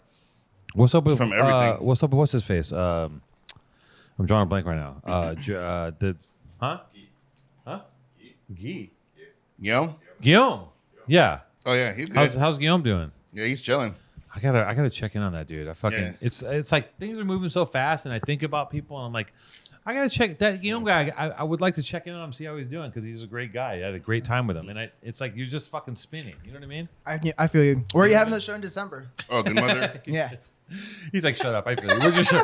What's up with From everything. What's up with what's his face? I'm drawing a blank right now. Guy. Guillaume? Guillaume. Yeah. Oh yeah, he's good. How's Guillaume doing? Yeah, he's chilling. I gotta check in on that dude. I fucking Yeah. it's like things are moving so fast, and I think about people, and I'm like, I gotta check that young guy. I would like to check in on him, see how he's doing, because he's a great guy. I had a great time with him, and it's like you're just fucking spinning. You know what I mean? I feel you. Where are you having the show in December? Oh, good mother. Yeah. He's like, shut up. I feel you. Where's your show?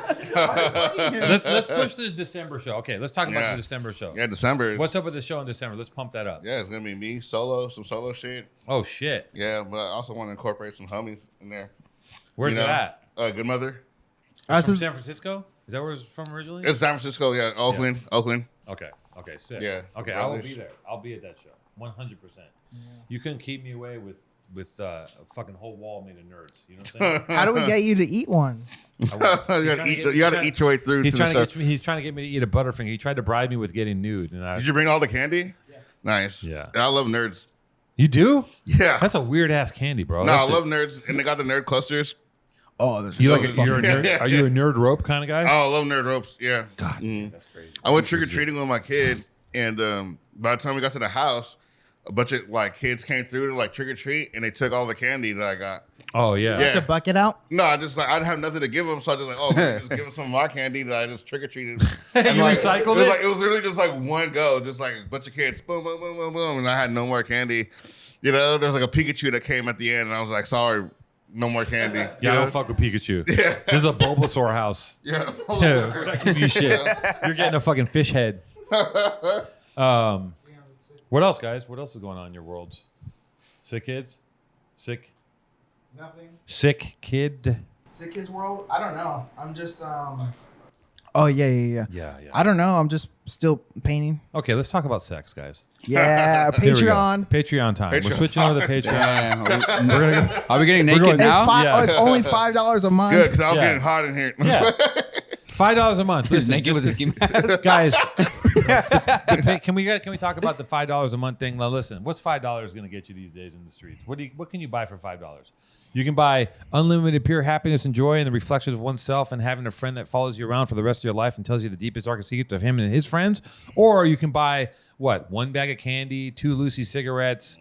let's push the December show. Okay, let's talk about the December show. Yeah, December. What's up with the show in December? Let's pump that up. Yeah, it's gonna be me solo, some solo shit. Oh shit. Yeah, but I also want to incorporate some homies in there. Where's it at? Good mother. From San Francisco? Is that where it's from originally? It's San Francisco. Yeah, Oakland. Okay, sick. Yeah, Okay, I will be there. I'll be at that show. 100%. You couldn't keep me away with a fucking whole wall made of nerds. You know what I'm saying? How do we get you to eat one? You gotta eat your way through. He's trying to get he's trying to get me to eat a Butterfinger. He tried to bribe me with getting nude. And Did you bring all the candy? Yeah. Nice. Yeah. I love nerds. You do? Yeah. That's a weird ass candy, bro. No, I love nerds, and they got the nerd clusters. Oh, that's you're a nerd. Are you a nerd rope kind of guy? Oh, I love nerd ropes. Yeah. God, that's crazy. I went trick or treating with my kid, and by the time we got to the house, a bunch of like kids came through to like trick or treat, and they took all the candy that I got. Oh yeah. Yeah. the bucket out? No, I just like I didn't have nothing to give them, so I just like just give them some of my candy that I just trick or treated. And you recycled it? It was literally just like one go, just like a bunch of kids, boom, boom, boom, boom, boom, and I had no more candy. You know, there's like a Pikachu that came at the end, and I was like, sorry, no more candy. Yeah, I don't fuck with Pikachu. Yeah. This is a Bulbasaur house. Yeah. Yeah, we're not giving you shit. You're getting a fucking fish head. What else, guys? What else is going on in your worlds? Sick kids? Sick? Nothing. Sick kid? Sick Kids World? I don't know. I'm just Oh yeah. Yeah. I don't know. I'm just still painting. Okay, let's talk about sex, guys. Yeah, Here we go. Patreon. Patreon time. We're Patreon switching over to the Patreon. Are we getting naked going- now? Yeah. It's only $5 a month. Good, because I was Yeah. getting hot in here. Yeah. $5 a month. He's Listen, naked with a ski mask. guys. Can we talk about the $5 a month thing? Now, listen, what's $5 going to get you these days in the streets? What can you buy for $5? You can buy unlimited pure happiness and joy and the reflection of oneself and having a friend that follows you around for the rest of your life and tells you the deepest, darkest secrets of him and his friends. Or you can buy one bag of candy, 2 Lucy cigarettes,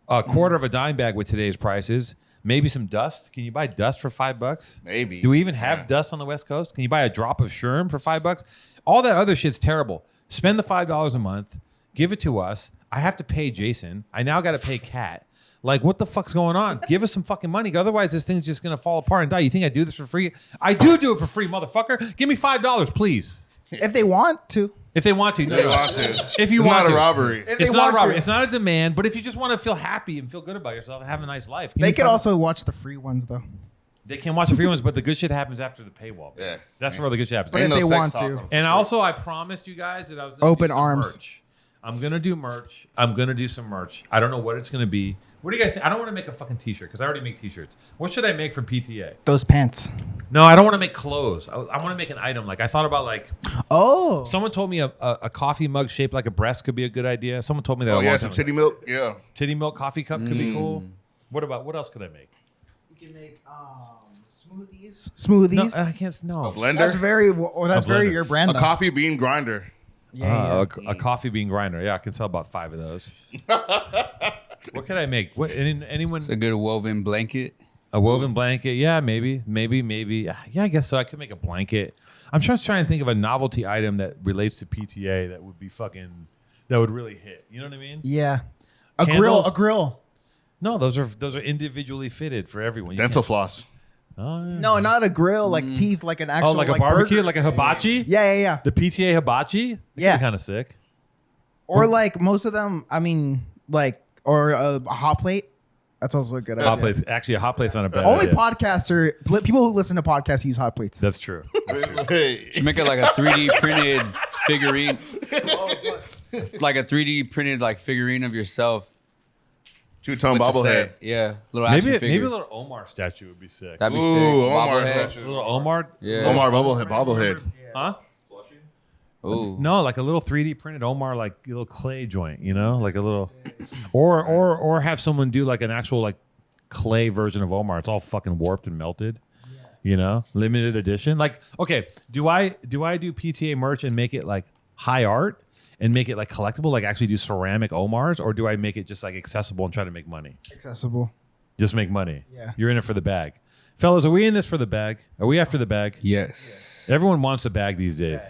a quarter of a dime bag with today's prices. Maybe some dust. Can you buy dust for $5? Maybe. Do we even have dust on the West Coast? Can you buy a drop of Sherm for $5? All that other shit's terrible. Spend the $5 a month. Give it to us. I have to pay Jason. I now got to pay Kat. Like, what the fuck's going on? Give us some fucking money. Otherwise, this thing's just going to fall apart and die. You think I do this for free? I do it for free, motherfucker. Give me $5, please. If they want to. If they want to. They want to. If you It's want not to. a robbery. If they It's not want a robbery. to. It's not a demand. But if you just want to feel happy and feel good about yourself and have a nice life. give They me could $5. also watch the free ones though. They can watch the free ones, but the good shit happens after the paywall. Yeah. That's where all the good shit happens. But Ain't if no they sex want talk to. on And free. also, I promised you guys that I was gonna Open do some arms. merch. I'm gonna do merch. I'm gonna do some merch. I don't know what it's gonna be. What do you guys think? I don't want to make a fucking t-shirt because I already make t-shirts. What should I make for PTA? Those pants. No, I don't want to make clothes. I want to make an item. Like I thought about like Oh. someone told me a coffee mug shaped like a breast could be a good idea. Someone told me that. Oh, a long yeah, time some ago. titty milk. Yeah. Titty milk coffee cup could be cool. What else could I make? You can make smoothies. Smoothies. No, I can't. A No. blender. That's very blender. your brand. a though. coffee bean grinder. Yeah. A coffee bean grinder. Yeah, I can sell about 5 of those. What can I make? What anyone? It's a good woven blanket. A woven blanket? Yeah, maybe. Yeah, I guess so. I could make a blanket. I'm just trying to think of a novelty item that relates to PTA that would be that would really hit. You know what I mean? Yeah. A Candles? grill. No, those are individually fitted for everyone. You Dental can't- floss. Oh, yeah. No, not a grill, like teeth, like an actual like a barbecue, burger. like a hibachi. Yeah. The PTA hibachi. Yeah. kind of sick. Or like most of them, I mean, like, or a hot plate. That's also a good Hot idea. plates. Actually, a hot plate's not a bad Only idea. people who listen to podcasts use hot plates. That's true. Hey. You make it like a 3D printed figurine, like a 3D printed like figurine of yourself. Two-tone with the bobblehead. set. Yeah, little action Maybe figure. a little Omar statue would be sick. That'd be Ooh, sick. Omar Bobblehead. statue. A little Omar. Yeah. Omar bobblehead. Huh? Ooh. No, like a little 3D printed Omar, like a little clay joint, you know, like a little, or have someone do like an actual like clay version of Omar. It's all fucking warped and melted, you know, limited edition. Like, okay, do I do PTA merch and make it like high art and make it like collectible, like actually do ceramic Omars, or do I make it just like accessible and try to make money? Accessible. Just make money. Yeah. You're in it for the bag. Fellas, are we in this for the bag? Are we after the bag? Yes. Everyone wants a bag these days.